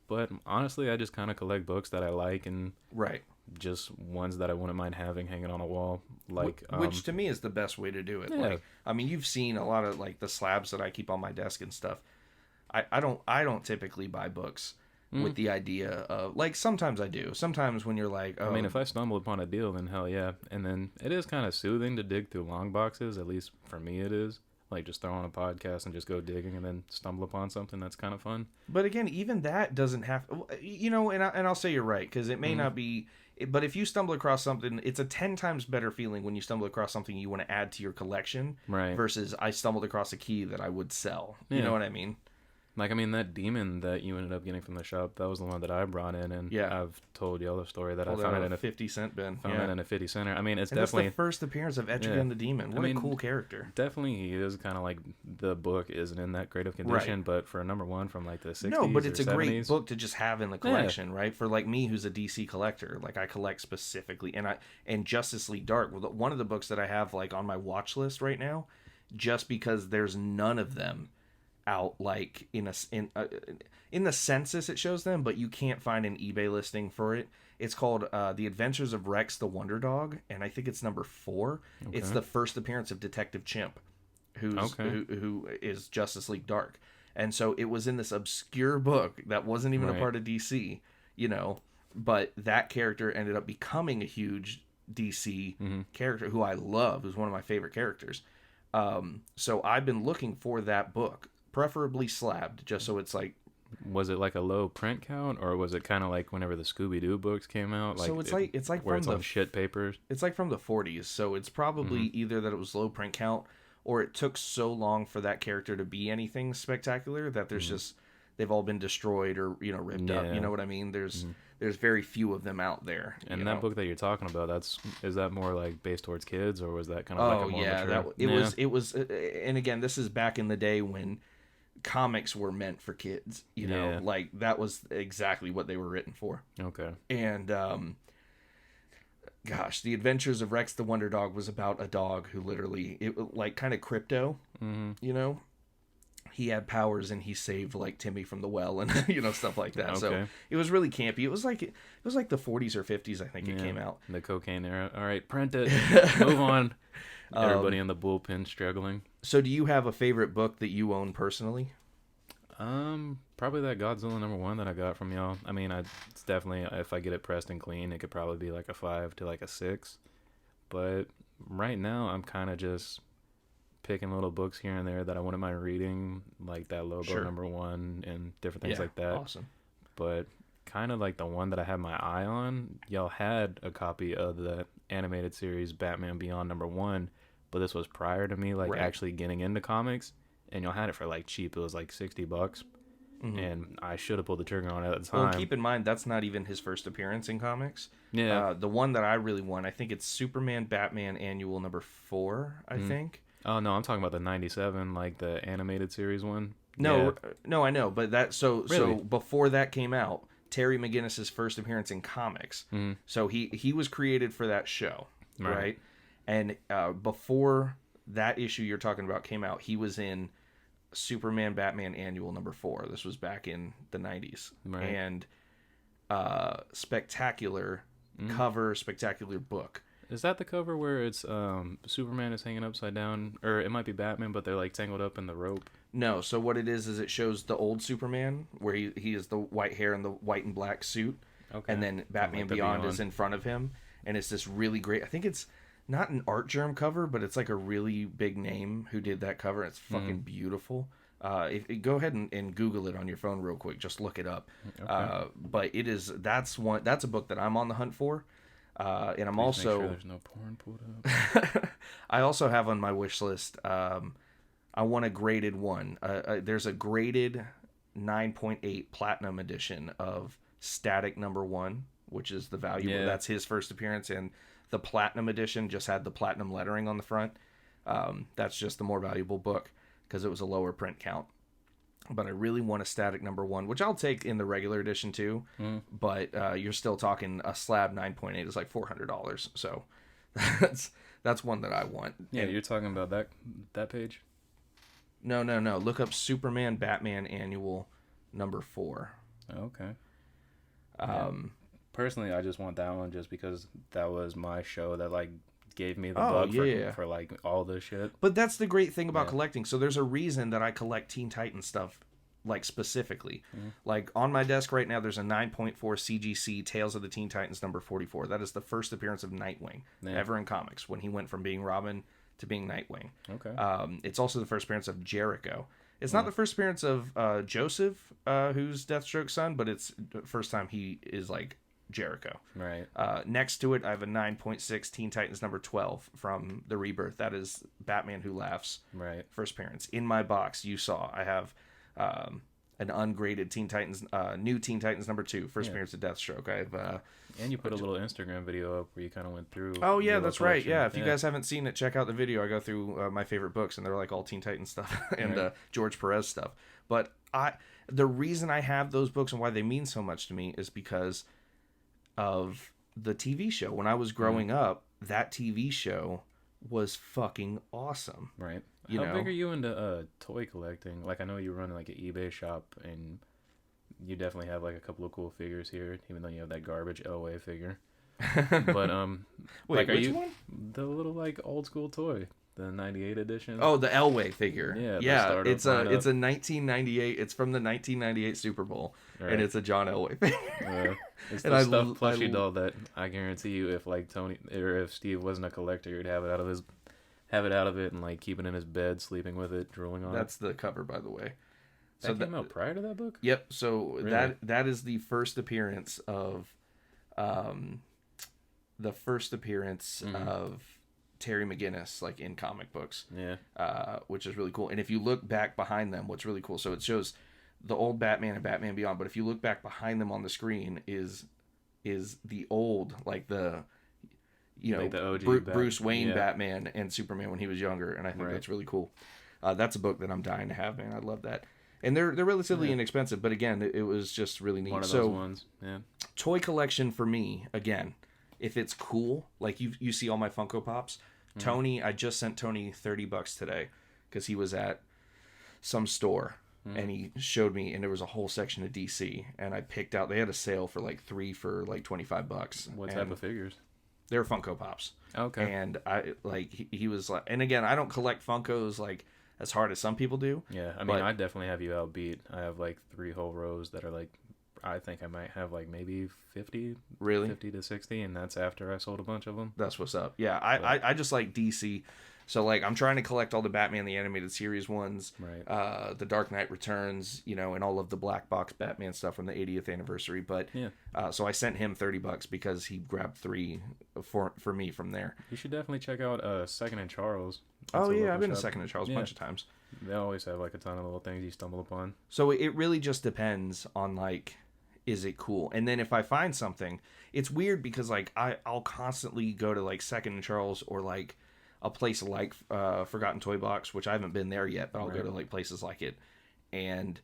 But honestly, I just kind of collect books that I like and Right. just ones that I wouldn't mind having hanging on a wall, like Which to me is the best way to do it. Yeah. Like I mean, you've seen a lot of like the slabs that I keep on my desk and stuff. I don't typically buy books with the idea of like sometimes I do. Sometimes when you're like, oh, I mean, if I stumble upon a deal, then hell yeah. And then it is kind of soothing to dig through long boxes, at least for me it is. Like just throw on a podcast and just go digging and then stumble upon something that's kind of fun. But again, even that doesn't have, and I'll say you're right, because it may not be, but if you stumble across something, it's a 10 times better feeling when you stumble across something you want to add to your collection Right. versus I stumbled across a key that I would sell. You Yeah. know what I mean? Like, I mean, that demon that you ended up getting from the shop, that was the one that I brought in, and Yeah. I've told y'all the story that Pulled I found out it in a 50-cent bin. found Yeah. it in a 50 center. I mean, it's And that's definitely the first appearance of Etrigan Yeah. the Demon. What I mean, a cool character. definitely he is kind of like the book isn't in that great of condition, but for a number one from like the 60s No, but it's or a great 70s, book to just have in the collection, right? For like me, who's a DC collector, like I collect specifically, and Justice League Dark, one of the books that I have like on my watch list right now, just because there's none of them out like in the census it shows them, but you can't find an eBay listing for it. It's called The Adventures of Rex the Wonder Dog, and I think it's number 4. It's Okay. the first appearance of Detective Chimp, who is Justice League Dark. And so it was in this obscure book that wasn't even a Right. part of DC, but that character ended up becoming a huge DC character who I love, who's one of my favorite characters. So I've been looking for that book, preferably slabbed, just so it's like, Was it like a low print count, or was it kind of like whenever the Scooby Doo books came out? Like so it's like where from it's the on shit papers. it's like from the 40s, so it's probably either that it was low print count or it took so long for that character to be anything spectacular that there's just they've all been destroyed or ripped up. Yeah. You know what I mean? There's very few of them out there. And you that know? book that you're talking about, is that more like based towards kids, or was that kind of like a more mature? It was, and again, this is back in the day when comics were meant for kids. Yeah. Like that was exactly what they were written for. Okay. And gosh, The Adventures of Rex the Wonder Dog was about a dog who literally, like kind of crypto, he had powers and he saved like Timmy from the well and stuff like that. Okay. So it was really campy. It was like the 40s or 50s, I think it came out. The cocaine era. All right, print it. Move on. Everybody in the bullpen struggling. So do you have a favorite book that you own personally? Probably that Godzilla #1 that I got from y'all. I mean, it's definitely, if I get it pressed and clean, it could probably be like a 5 to like a 6. But right now, I'm kind of just picking little books here and there that I wouldn't mind reading, like that Lobo #1 and different things like that. Awesome. But kind of like the one that I had my eye on, y'all had a copy of the animated series Batman Beyond #1, but this was prior to me actually getting into comics, and y'all had it for like cheap. It was like $60, and I should have pulled the trigger on it at the time. Well, keep in mind that's not even his first appearance in comics. Yeah. The one that I really want, I think it's Superman Batman Annual #4, I think. Oh no, I'm talking about the '97, like the animated series one. No, I know, but that so Really? before that came out, Terry McGinnis's first appearance in comics. So he was created for that show, right? And before that issue you're talking about came out, he was in Superman Batman Annual #4. This was back in the 90s. Right. And spectacular cover, spectacular book. Is that the cover where it's Superman is hanging upside down, or it might be Batman, but they're like tangled up in the rope? No, so what it is it shows the old Superman where he has the white hair and the white and black suit. Okay. And then Batman Beyond is in front of him, and it's this really great, I think it's not an Art Germ cover, but it's like a really big name who did that cover. It's fucking beautiful. Go ahead and Google it on your phone real quick. Just look it up. Okay. But that's a book that I'm on the hunt for. And I'm also make sure there's no porn pulled up. I also have on my wish list. I want a graded one. There's a graded 9.8 platinum edition of Static #1, which is the valuable. Yeah. That's his first appearance, and the platinum edition just had the platinum lettering on the front. That's just the more valuable book because it was a lower print count. But I really want a Static #1, which I'll take in the regular edition too. But you're still talking a slab 9.8 is like $400. So that's one that I want. Yeah, you're talking about that page? No. Look up Superman Batman Annual #4. Okay. Personally, I just want that one just because that was my show that like gave me the bug for like all this shit. But that's the great thing about collecting. So there's a reason that I collect Teen Titans stuff, like specifically. Like on my desk right now, there's a 9.4 CGC Tales of the Teen Titans #44. That is the first appearance of Nightwing ever in comics, when he went from being Robin to being Nightwing. Okay. It's also the first appearance of Jericho. It's not the first appearance of Joseph, who's Deathstroke's son, but it's the first time he is like Jericho. Right. Next to it, I have a 9.6 Teen Titans #12 from the Rebirth. That is Batman Who Laughs. Right. First appearance. In my box, you saw, I have an ungraded Teen Titans, new Teen Titans #2, first appearance of Deathstroke. I have. And you put a little Instagram video up where you kind of went through. Oh yeah, that's right. Yeah, if you guys haven't seen it, check out the video. I go through my favorite books, and they're like all Teen Titans stuff and George Perez stuff. But the reason I have those books and why they mean so much to me is because of the TV show. When I was growing up, that TV show was fucking awesome. Right. How big are you into toy collecting? Like, I know you run like an eBay shop, and you definitely have like a couple of cool figures here, even though you have that garbage Elway figure. But wait, like, which one? The little like old school toy, the '98 edition? Oh, the Elway figure. Yeah. It's a 1998. It's from the 1998 Super Bowl, and it's a John Elway figure. It's the stuffed plushie doll that I guarantee you, if like Tony or if Steve wasn't a collector, he'd have it out of it and like keep it in his bed, sleeping with it, drooling on it. That's the cover, by the way. So that came out prior to that book? Yep. So Really? that is the first appearance of Terry McGinnis, like in comic books. Yeah. Which is really cool. And if you look back behind them, what's really cool, so it shows the old Batman and Batman Beyond, but if you look back behind them on the screen is the old, like the like the OG Bruce Wayne Batman and Superman when he was younger, and I think that's really cool. That's a book that I'm dying to have, man. I love that. And they're relatively inexpensive, but again, it was just really neat. One of those ones. Yeah. Toy collection for me, again, if it's cool, like you see all my Funko Pops. Tony, I just sent Tony $30 today because he was at some store, and he showed me, and there was a whole section of DC, and I picked out. They had a sale for like 3 for like $25. What type of figures? They were Funko Pops. Okay. And I like he was like, and again, I don't collect Funkos like as hard as some people do. Yeah, I mean, I definitely have you outbeat. I have like 3 whole rows that are like, I think I might have like maybe 50, really 50 to 60, and that's after I sold a bunch of them. That's what's up. Yeah, I just like DC. So like I'm trying to collect all the Batman the Animated Series ones, right? The Dark Knight Returns, you know, and all of the black box Batman stuff from the 80th anniversary. But yeah, so I sent him $30 because he grabbed 3 for me from there. You should definitely check out Second and Charles. Oh yeah, I've been to Second and Charles a bunch of times. They always have like a ton of little things you stumble upon. So it really just depends on like, is it cool? And then if I find something, it's weird because like I'll constantly go to like Second and Charles or like a place like Forgotten Toy Box, which I haven't been there yet, but I'll go to like places like it, and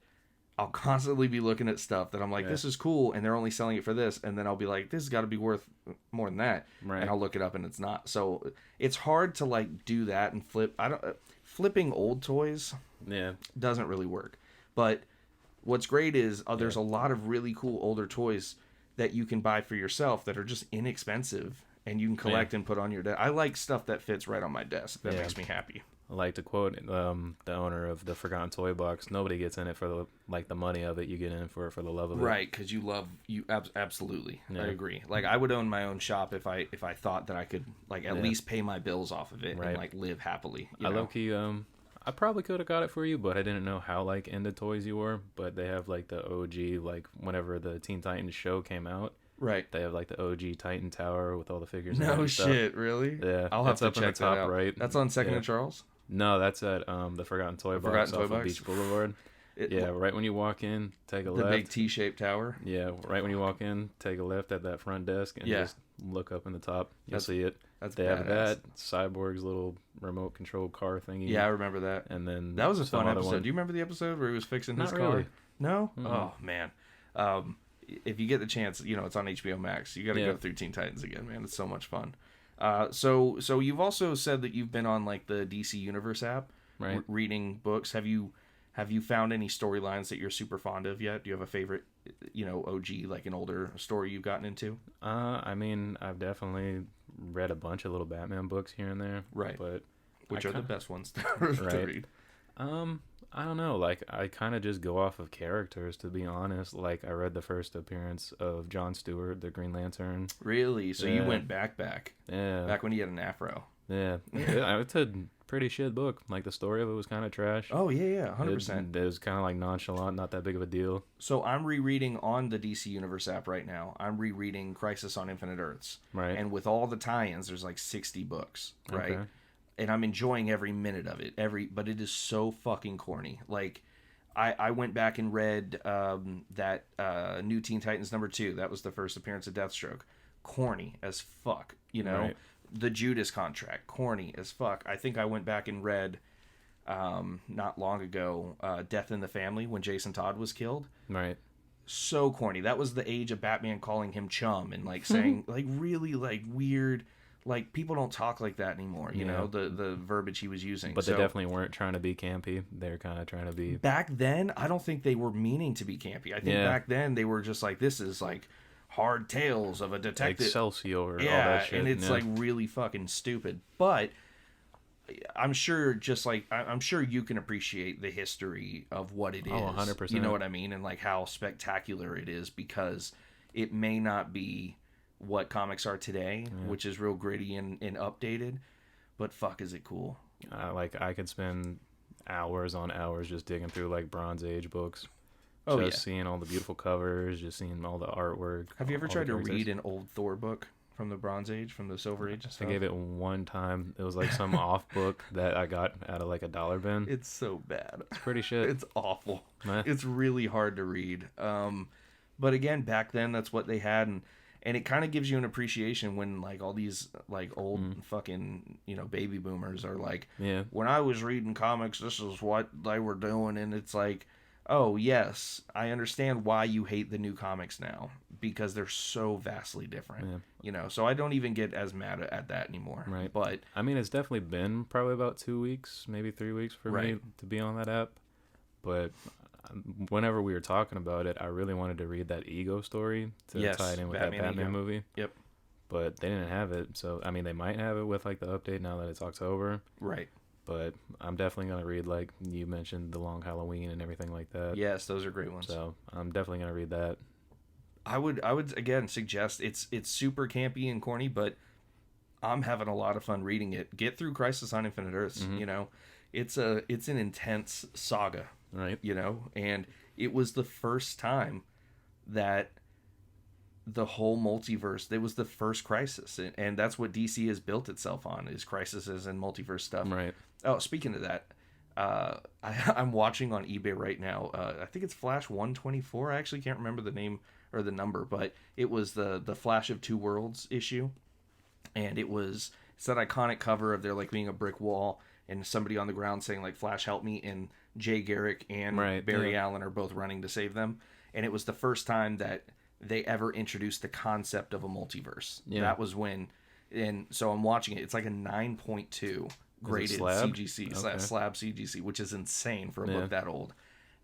I'll constantly be looking at stuff that I'm like, this is cool, and they're only selling it for this, and then I'll be like, this has got to be worth more than that, and I'll look it up and it's not. So it's hard to like do that and flip. Flipping old toys doesn't really work. But what's great is there's a lot of really cool older toys that you can buy for yourself that are just inexpensive. And you can collect and put on your desk. I like stuff that fits right on my desk. That makes me happy. I like to quote the owner of the Forgotten Toy Box. Nobody gets in it for the money of it. You get in it for the love of it. Right, because absolutely. Yeah. I agree. Like I would own my own shop if I thought that I could like at least pay my bills off of it and like live happily. You know? Low-key, I probably could have got it for you, but I didn't know how like into toys you were. But they have like the OG, like whenever the Teen Titans show came out. Right. They have like the OG Titan Tower with all the figures. No shit, really? Yeah. I'll have to check that out. Right. That's on Second and Charles? No, that's at the Forgotten Toy Box off of Beach Boulevard. Right when you walk in, take a left. The big T-shaped tower? Yeah, right when you walk in, take a left at that front desk and just look up in the top. You'll see it. They have that, Cyborg's little remote control car thingy. Yeah, I remember that. And then that was a fun episode. Do you remember the episode where he was fixing his car? Really. No? Mm-hmm. Oh, man. If you get the chance, you know, it's on HBO Max. You got to go through Teen Titans again, man. It's so much fun. So you've also said that you've been on like the DC Universe app, right? Reading books. Have you found any storylines that you're super fond of yet? Do you have a favorite, you know, OG, like an older story you've gotten into? I mean, I've definitely read a bunch of little Batman books here and there, right? But which are the best ones to read? I don't know. Like, I kind of just go off of characters, to be honest. Like, I read the first appearance of Jon Stewart, the Green Lantern. Really? So you went back. Yeah. Back when he had an afro. Yeah. It's a pretty shit book. Like, the story of it was kind of trash. Oh, yeah, 100%. It was kind of, like, nonchalant, not that big of a deal. So I'm rereading on the DC Universe app right now. I'm rereading Crisis on Infinite Earths. Right. And with all the tie-ins, there's like 60 books, right? Okay. And I'm enjoying every minute of it. But it is so fucking corny. Like, I went back and read that New Teen Titans #2. That was the first appearance of Deathstroke. Corny as fuck, you know? Right. The Judas Contract, corny as fuck. I think I went back and read not long ago Death in the Family when Jason Todd was killed. Right. So corny. That was the age of Batman calling him chum and like saying like really like weird. Like, people don't talk like that anymore, you know, the verbiage he was using. But they definitely weren't trying to be campy. They're kind of trying to be... Back then, I don't think they were meaning to be campy. I think back then they were just like, this is like hard tales of a detective. Excelsior, all that shit. And it's like really fucking stupid. But I'm sure I'm sure you can appreciate the history of what it is. Oh, 100%. You know what I mean? And like how spectacular it is, because it may not be what comics are today, which is real gritty and updated, but fuck is it cool. Like, I could spend hours on hours just digging through like Bronze Age books, seeing all the beautiful covers, just seeing all the artwork. Have you ever tried to read an old Thor book from the Bronze Age, from the Silver Age and stuff? I gave it one time. It was like some off book that I got out of like a dollar bin. It's so bad. It's pretty shit. It's awful. It's really hard to read. But again, back then that's what they had, and it kind of gives you an appreciation when like all these like old fucking, you know, baby boomers are like, when I was reading comics, this is what they were doing. And it's like, oh yes, I understand why you hate the new comics now, because they're so vastly different, you know? So I don't even get as mad at that anymore. Right. But I mean, it's definitely been probably about 2 weeks, maybe 3 weeks for me to be on that app. But whenever we were talking about it, I really wanted to read that Ego story to tie it in with that Batman movie. Yep. But they didn't have it, so I mean, they might have it with like the update now that it's October. Right. But I'm definitely gonna read, like you mentioned, The Long Halloween and everything like that. Yes, those are great ones. So I'm definitely gonna read that. I would again suggest it's super campy and corny, but I'm having a lot of fun reading it. Get through Crisis on Infinite Earths. Mm-hmm. You know, it's an intense saga. Right. You know, and it was the first time that the whole multiverse, it was the first Crisis, and that's what DC has built itself on, is crises and multiverse stuff. Right. Oh, speaking of that, I'm watching on eBay right now. I think it's Flash 124. I actually can't remember the name or the number, but it was the Flash of Two Worlds issue, and it's that iconic cover of there like being a brick wall and somebody on the ground saying like "Flash, help me," and Jay Garrick and Barry Allen are both running to save them, and it was the first time that they ever introduced the concept of a multiverse. Yeah. That was when, and so I'm watching it. It's like a 9.2 graded CGC, slab CGC, which is insane for a book that old,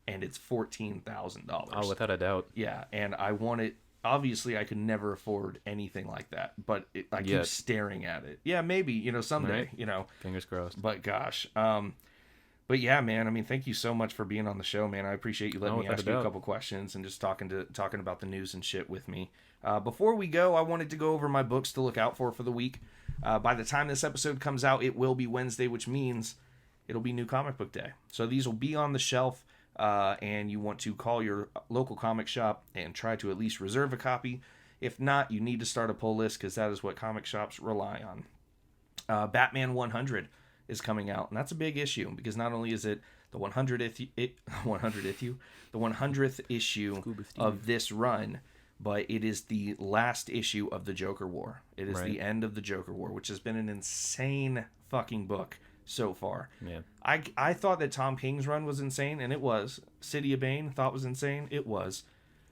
and it's $14,000. Oh, without a doubt. Yeah, and I want it. Obviously, I could never afford anything like that, but I keep staring at it. Yeah, maybe someday. Right. Fingers crossed. But gosh, but yeah, man. I mean, thank you so much for being on the show, man. I appreciate you letting me ask you a couple questions and just talking about the news and shit with me. Before we go, I wanted to go over my books to look out for the week. By the time this episode comes out, it will be Wednesday, which means it'll be New Comic Book Day. So these will be on the shelf, and you want to call your local comic shop and try to at least reserve a copy. If not, you need to start a pull list because that is what comic shops rely on. Batman 100 is coming out, and that's a big issue because not only is it the 100th issue of this run, but it is the last issue of the Joker War. It is the end of the Joker War, which has been an insane fucking book so far. Yeah. I thought that Tom King's run was insane, and it was. City of Bane thought was insane, it was.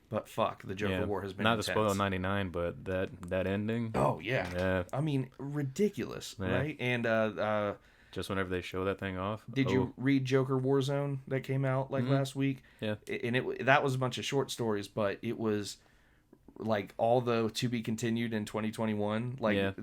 But fuck, the Joker War has been not intense. to spoil 99, but that ending. Oh yeah. I mean, ridiculous, right? And just whenever they show that thing off. Did you read Joker Warzone that came out last week? Yeah. And that was a bunch of short stories, but it was like all the to be continued in 2021,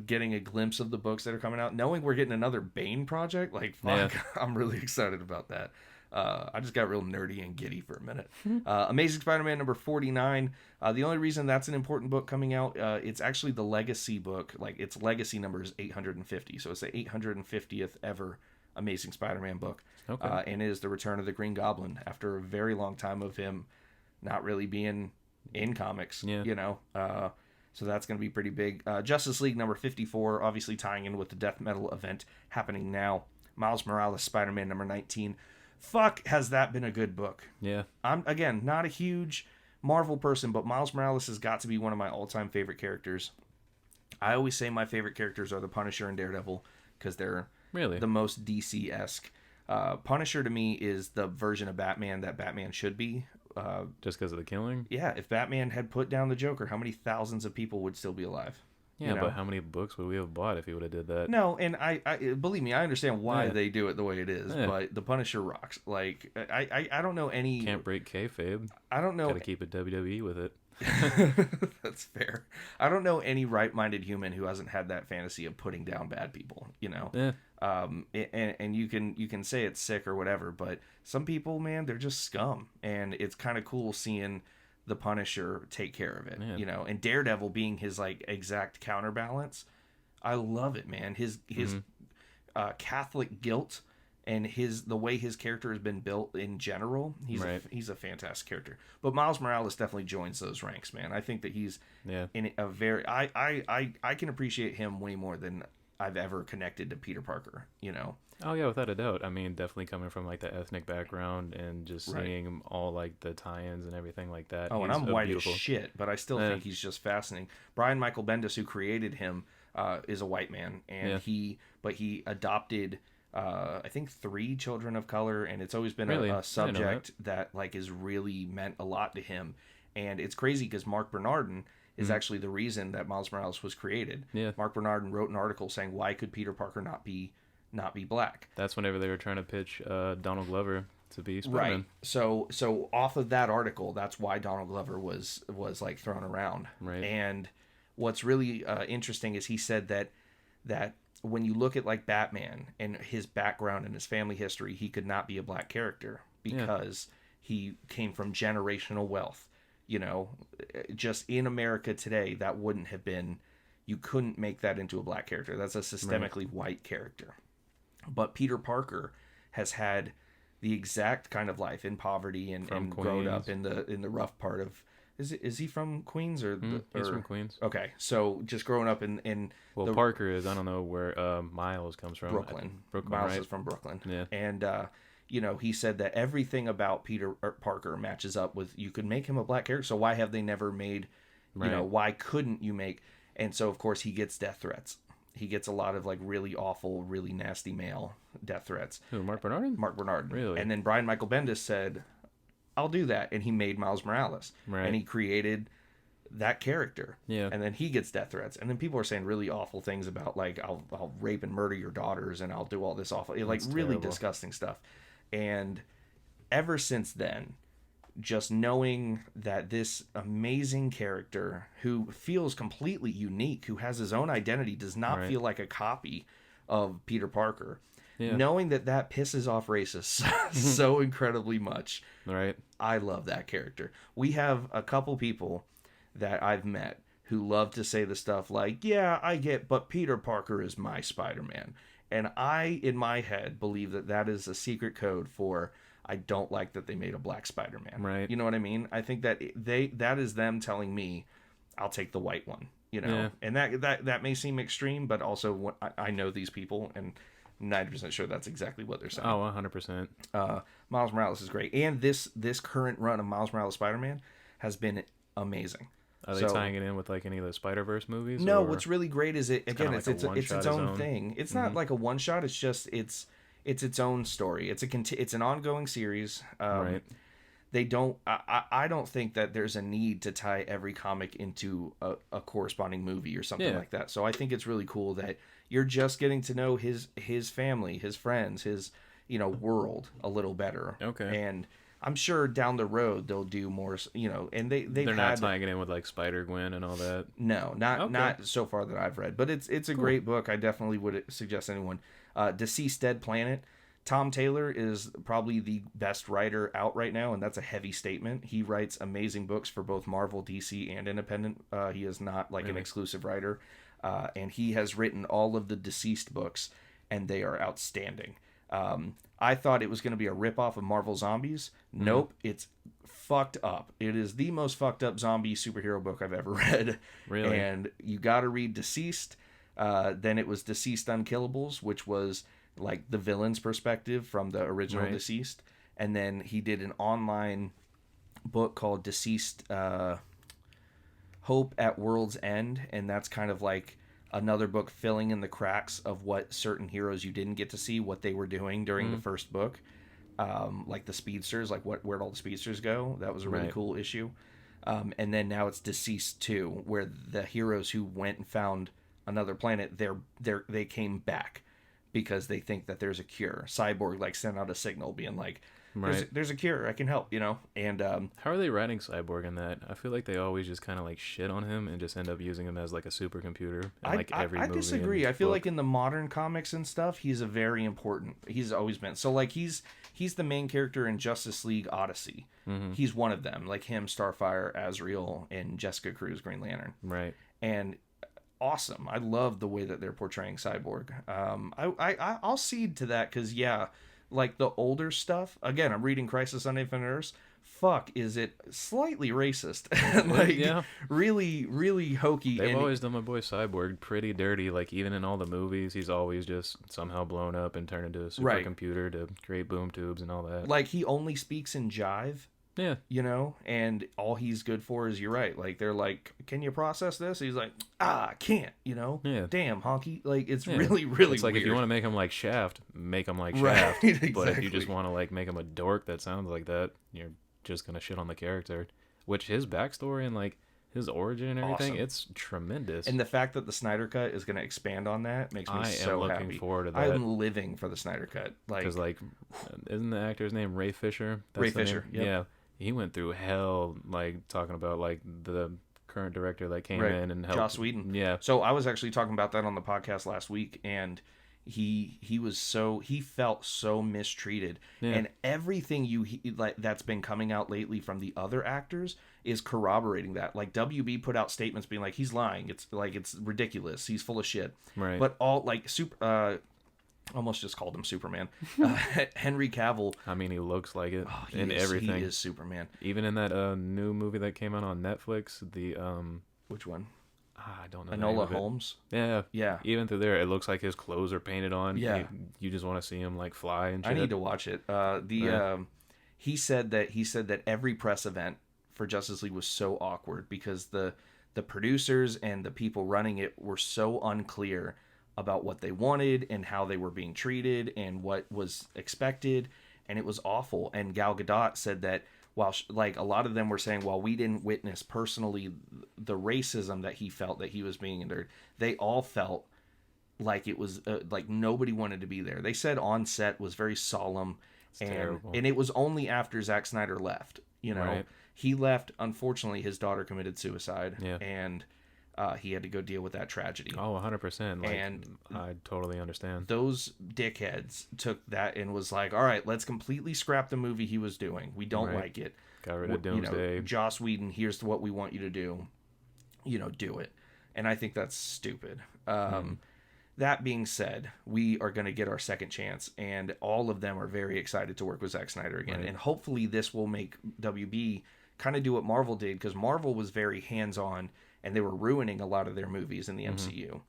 getting a glimpse of the books that are coming out, knowing we're getting another Bane project, like fuck, I'm really excited about that. I just got real nerdy and giddy for a minute. Amazing Spider-Man number 49. The only reason that's an important book coming out, it's actually the legacy book. Like its legacy number is 850, so it's the 850th ever Amazing Spider-Man book. Okay. And it is the return of the Green Goblin after a very long time of him not really being in comics. So that's going to be pretty big. Justice League number 54, obviously tying in with the death metal event happening now. Miles Morales Spider-Man number 19. Fuck, has that been a good book? Yeah. I'm, again, not a huge Marvel person, but Miles Morales has got to be one of my all-time favorite characters. I always say my favorite characters are the Punisher and Daredevil because they're the most DC-esque. Punisher to me is the version of Batman that Batman should be. Just because of the killing? Yeah, if Batman had put down the Joker, how many thousands of people would still be alive? Yeah, but how many books would we have bought if he would have did that? No, and I believe me, I understand why they do it the way it is, but the Punisher rocks. Like, I don't know any... Can't break kayfabe. I don't know... Gotta keep it WWE with it. That's fair. I don't know any right-minded human who hasn't had that fantasy of putting down bad people, Yeah. And you can say it's sick or whatever, but some people, man, they're just scum, and it's kind of cool seeing the Punisher take care of it, and Daredevil being his like exact counterbalance. I love it, man. His Catholic guilt and the way his character has been built in general. He's a fantastic character. But Miles Morales definitely joins those ranks, man. I think that he's in a very I can appreciate him way more than I've ever connected to Peter Parker, Oh yeah, without a doubt. I mean, definitely coming from like the ethnic background and just seeing all like the tie-ins and everying like that. Oh, and I'm white as shit, but I still think he's just fascinating. Brian Michael Bendis, who created him, is a white man, and he adopted I think 3 children of color, and it's always been a subject that like is really meant a lot to him. And it's crazy because Mark Bernardin is actually the reason that Miles Morales was created. Yeah. Mark Bernardin wrote an article saying why could Peter Parker not be black. That's whenever they were trying to pitch Donald Glover to be Spider-Man. Right. So off of that article, that's why Donald Glover was like thrown around. Right. And what's really interesting is he said that when you look at like Batman and his background and his family history, he could not be a black character because he came from generational wealth. You know, just in America today, that wouldn't have been, you couldn't make that into a black character. That's a systemically white character. But Peter Parker has had the exact kind of life in poverty and grown up in the rough part of, is he from Queens or he's from Queens. Okay, so just growing up in Parker is, I don't know where Miles comes from. Brooklyn. Miles is from Brooklyn. Yeah. And you know, he said that everything about Peter Parker matches up with, you could make him a black character, so why have they never made, you know, why couldn't you make? And so of course he gets death threats. He gets a lot of like really awful, really nasty mail death threats. Who, Mark Bernardin? Mark Bernardin. Really? And then Brian Michael Bendis said, I'll do that. And he made Miles Morales. Right. And he created that character. Yeah. And then he gets death threats. And then people are saying really awful things about like, I'll rape and murder your daughters and I'll do all this awful, like really terrible, disgusting stuff. And ever since then, just knowing that this amazing character who feels completely unique, who has his own identity, does not feel like a copy of Peter Parker, knowing that pisses off racists so incredibly much. Right. I love that character. We have a couple people that I've met who love to say the stuff like, yeah, I get, but Peter Parker is my Spider-Man. And I, in my head, believe that is a secret code for, I don't like that they made a black Spider-Man. Right. You know what I mean? I think that that is them telling me, I'll take the white one. You know? Yeah. And that may seem extreme, but also I know these people, and I'm 90% sure that's exactly what they're saying. Oh, 100%. Miles Morales is great. And this current run of Miles Morales Spider-Man has been amazing. Are they tying it in with like any of the Spider-Verse movies? No, what's really great is it's its own thing. It's not like a one shot. It's just it's its own story. It's an ongoing series. Right. They don't. I don't think that there's a need to tie every comic into a corresponding movie or something like that. So I think it's really cool that you're just getting to know his family, his friends, his world a little better. Okay. And I'm sure down the road they'll do more, and they're not tying it in with like Spider-Gwen and all that. No, not so far that I've read, but it's a great book. I definitely would suggest anyone. Deceased Dead Planet. Tom Taylor is probably the best writer out right now, and that's a heavy statement. He writes amazing books for both Marvel, DC, and independent. He is not like an exclusive writer, and he has written all of the Deceased books, and they are outstanding. I thought it was going to be a ripoff of Marvel Zombies. Nope, it's fucked up. It is the most fucked up zombie superhero book I've ever read. Really? And you got to read Deceased. Then it was Deceased Unkillables, which was like the villain's perspective from the original Deceased. And then he did an online book called Deceased Hope at World's End, and that's kind of like another book filling in the cracks of what certain heroes you didn't get to see, what they were doing during the first book, like the speedsters, like where'd all the speedsters go. That was a really cool issue. And then now it's Deceased 2, where the heroes who went and found another planet, they came back because they think that there's a cure. Cyborg like sent out a signal being like, there's a cure, I can help, And how are they writing Cyborg in that? I feel like they always just kind of like shit on him and just end up using him as like a supercomputer in like every movie. I disagree. I feel like in the modern comics and stuff, he's he's always been. So like he's the main character in Justice League Odyssey. Mm-hmm. He's one of them, like him, Starfire, Azrael, and Jessica Cruz, Green Lantern. Right. And awesome. I love the way that they're portraying Cyborg. I'll cede to that because like the older stuff, again, I'm reading Crisis on Infinite Earths. Fuck, is it slightly racist? Really, really hokey. They've always done my boy Cyborg pretty dirty. Like even in all the movies, he's always just somehow blown up and turned into a supercomputer to create boom tubes and all that. Like he only speaks in jive. Yeah. And all he's good for is, you're right. Like, they're like, can you process this? He's like, I can't, Yeah. Damn, honky. Like, it's really, really It's like weird. if you want to make him like Shaft, make him like right, Shaft. exactly. But if you just want to like make him a dork that sounds like that, you're just going to shit on the character. Which his backstory and like his origin and everything, awesome. it's tremendous. And the fact that the Snyder Cut is going to expand on that makes me so happy. I am looking forward to that. I'm living for the Snyder Cut. Because, like, isn't the actor's name Ray Fisher? Ray Fisher, yep. Yeah. He went through hell, like, talking about, like, the current director that came in and helped. Joss Whedon. Yeah. So I was actually talking about that on the podcast last week, and he felt so mistreated, and everything that's been coming out lately from the other actors is corroborating that. Like, WB put out statements being like, he's lying, it's ridiculous, he's full of shit, right? But all, like, almost just called him Superman. Henry Cavill. I mean, he looks like it in everything. He is Superman. Even in that new movie that came out on Netflix, the which one? I don't know. Enola Holmes. Yeah. Even through there, it looks like his clothes are painted on. Yeah. You just want to see him like fly and shit. I need to watch it. He said that every press event for Justice League was so awkward because the producers and the people running it were so unclear about what they wanted and how they were being treated and what was expected, and it was awful. And Gal Gadot said that while like a lot of them were saying, while we didn't witness personally the racism that he felt that he was being endured, they all felt like it was like nobody wanted to be there. They said on set was very solemn, and it was only after Zack Snyder left. Right. He left. Unfortunately, his daughter committed suicide, and he had to go deal with that tragedy. Oh, 100%. Like, and I totally understand. Those dickheads took that and was like, all right, let's completely scrap the movie he was doing. We don't like it. Got rid of Doomsday. Joss Whedon, here's what we want you to do. Do it. And I think that's stupid. That being said, we are going to get our second chance, and all of them are very excited to work with Zack Snyder again. Right. And hopefully this will make WB kind of do what Marvel did, because Marvel was very hands-on, and they were ruining a lot of their movies in the MCU.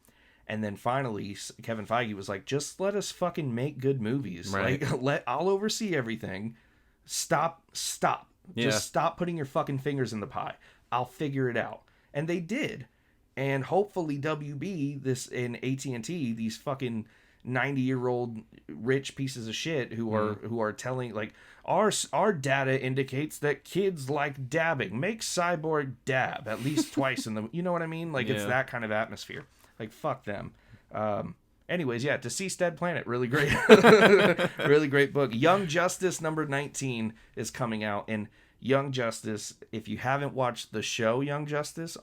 And then finally, Kevin Feige was like, just let us fucking make good movies. Right. Like, I'll oversee everything. Stop. Yeah. Just stop putting your fucking fingers in the pie. I'll figure it out. And they did. And hopefully WB, and AT&T, these fucking 90-year-old rich pieces of shit who are telling, like, our data indicates that kids like dabbing. Make Cyborg dab at least twice in the... You know what I mean? Like, it's that kind of atmosphere. Like, fuck them. Anyways, Deceased Dead Planet. Really great. Really great book. Young Justice number 19 is coming out. And Young Justice, if you haven't watched the show Young Justice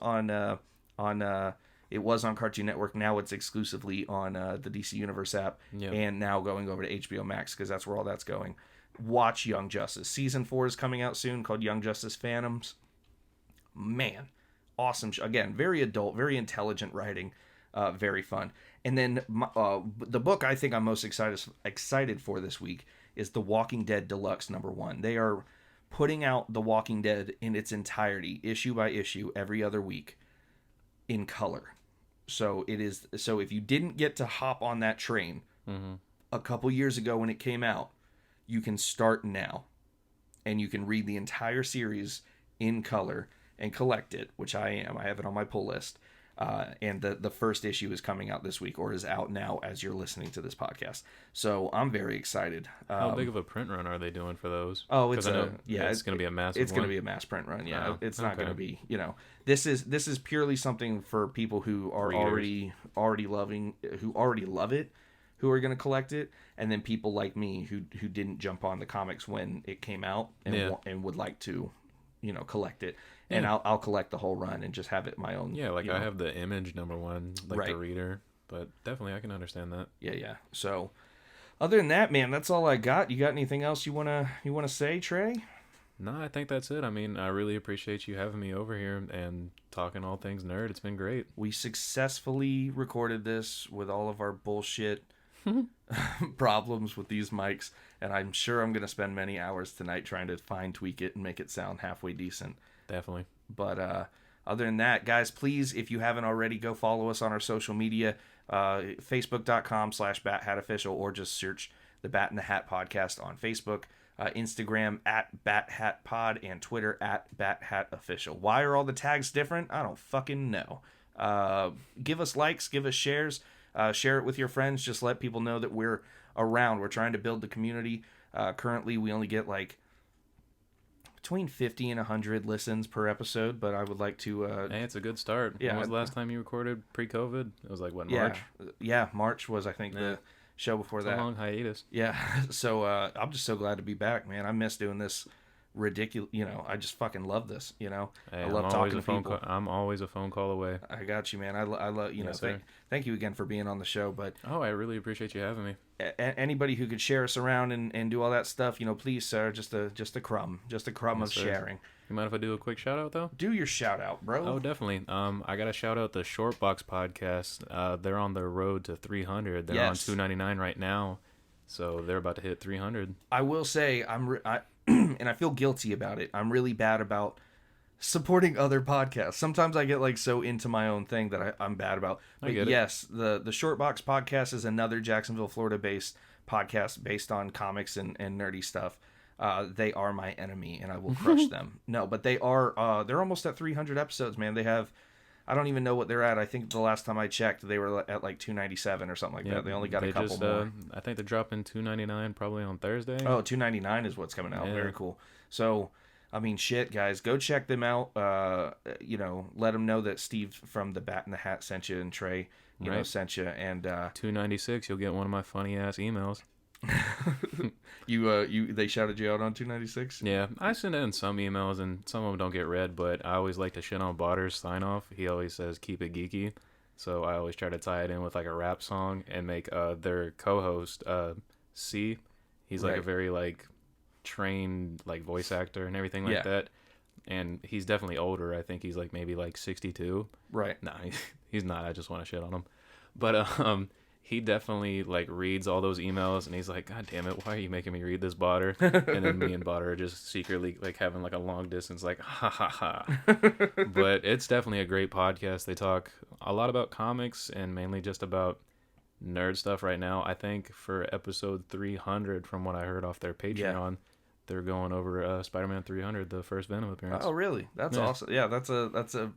it was on Cartoon Network. Now it's exclusively on the DC Universe app, and now going over to HBO Max because that's where all that's going. Watch Young Justice. Season 4 is coming out soon, called Young Justice Phantoms. Man, awesome. Again, very adult, very intelligent writing, very fun. And then the book I think I'm most excited for this week is The Walking Dead Deluxe #1. They are putting out The Walking Dead in its entirety, issue by issue, every other week, in color. So if you didn't get to hop on that train a couple years ago when it came out, you can start now, and you can read the entire series in color and collect it, which I have it on my pull list. And the first issue is coming out this week, or is out now as you're listening to this podcast. So I'm very excited. How big of a print run are they doing for those? Oh, it's going to be a massive. It's going to be a mass print run. Yeah, wow. It's not going to be. This is purely something for people who are already love it, who are going to collect it, and then people like me who didn't jump on the comics when it came out and would like to, collect it. And I'll collect the whole run and just have it my own. Yeah, like I have the Image #1, like the reader, but definitely I can understand that. Yeah. So, other than that, man, that's all I got. You got anything else you wanna say, Trey? No, I think that's it. I mean, I really appreciate you having me over here and talking all things nerd. It's been great. We successfully recorded this with all of our bullshit problems with these mics, and I'm sure I'm gonna spend many hours tonight trying to fine tweak it and make it sound halfway decent. Definitely. But other than that, guys, please, if you haven't already, go follow us on our social media, facebook.com/BatHatOfficial, or just search the Bat in the Hat Podcast on Facebook, Instagram @BatHatPod, and Twitter @BatHatOfficial. Why are all the tags different? I don't fucking know. Give us likes, give us shares, share it with your friends. Just let people know that we're around. We're trying to build the community. Currently, we only get like between 50 and 100 listens per episode, but I would like to... Hey, it's a good start. Yeah, when was the last time you recorded pre-COVID? It was like, what, yeah, March? Yeah, March was, I think, the show before It's that. a long hiatus. Yeah, so I'm just so glad to be back, man. I miss doing this ridiculous, I just fucking love this, Hey, I love talking to people. I'm always a phone call away. I got you, man. I love, Yes, thank you again for being on the show, but Oh, I really appreciate you having me. Anybody who could share us around and do all that stuff, please, sir, just a crumb Yes, of sir. sharing. You mind if I do a quick shout out though? Do your shout out, bro. Oh, definitely. I gotta shout out the Shortbox podcast. They're on their road to 300. They're Yes. on 299 right now, so they're about to hit 300. I will say and I feel guilty about it. I'm really bad about supporting other podcasts. Sometimes I get like so into my own thing that I'm bad about. But yes, the Shortbox podcast is another Jacksonville, Florida based podcast based on comics and nerdy stuff. They are my enemy and I will crush them. No, but they're almost at 300 episodes, man. They have, I don't even know what they're at. I think the last time I checked, they were at like 297 or something like that. They only got a couple more. I think they're dropping 299 probably on Thursday. Oh, 299 is what's coming out. Yeah. Very cool. So, I mean, shit, guys, go check them out. Let them know that Steve from the Bat in the Hat sent you and Trey, sent you. And 296, you'll get one of my funny ass emails. They shouted you out on 296? Yeah, I send in some emails and some of them don't get read, but I always like to shit on Botter's sign off. He always says keep it geeky, so I always try to tie it in with like a rap song and make their co-host C. He's like a very like trained like voice actor and everything like that, and he's definitely older. I think he's like maybe like 62. Right? Nah, he's not. I just want to shit on him, but he definitely like reads all those emails and he's like, God damn it, why are you making me read this, Botter? And then me and Botter are just secretly like having like a long distance like ha ha ha. But it's definitely a great podcast. They talk a lot about comics and mainly just about nerd stuff right now. I think for episode 300, from what I heard off their Patreon, they're going over Spider-Man 300, the first Venom appearance. Oh, really? That's awesome. Yeah, that's a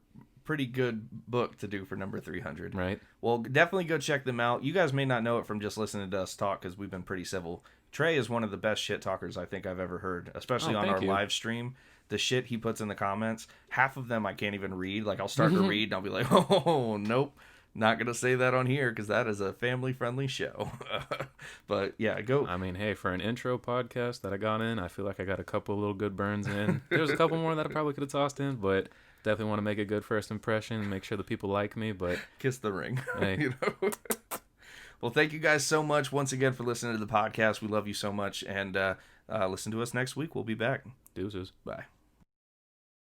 pretty good book to do for number 300. Right. Well, definitely go check them out. You guys may not know it from just listening to us talk because we've been pretty civil. Trey is one of the best shit talkers I think I've ever heard, especially on our live stream. The shit he puts in the comments, half of them I can't even read. Like I'll start to read and I'll be like, oh, nope. Not going to say that on here because that is a family-friendly show. But yeah, go. I mean, hey, for an intro podcast that I got in, I feel like I got a couple little good burns in. There's a couple more that I probably could have tossed in, but definitely want to make a good first impression and make sure the people like me. But kiss the ring. Hey. Well, thank you guys so much once again for listening to the podcast. We love you so much. And listen to us next week. We'll be back. Deuces. Bye.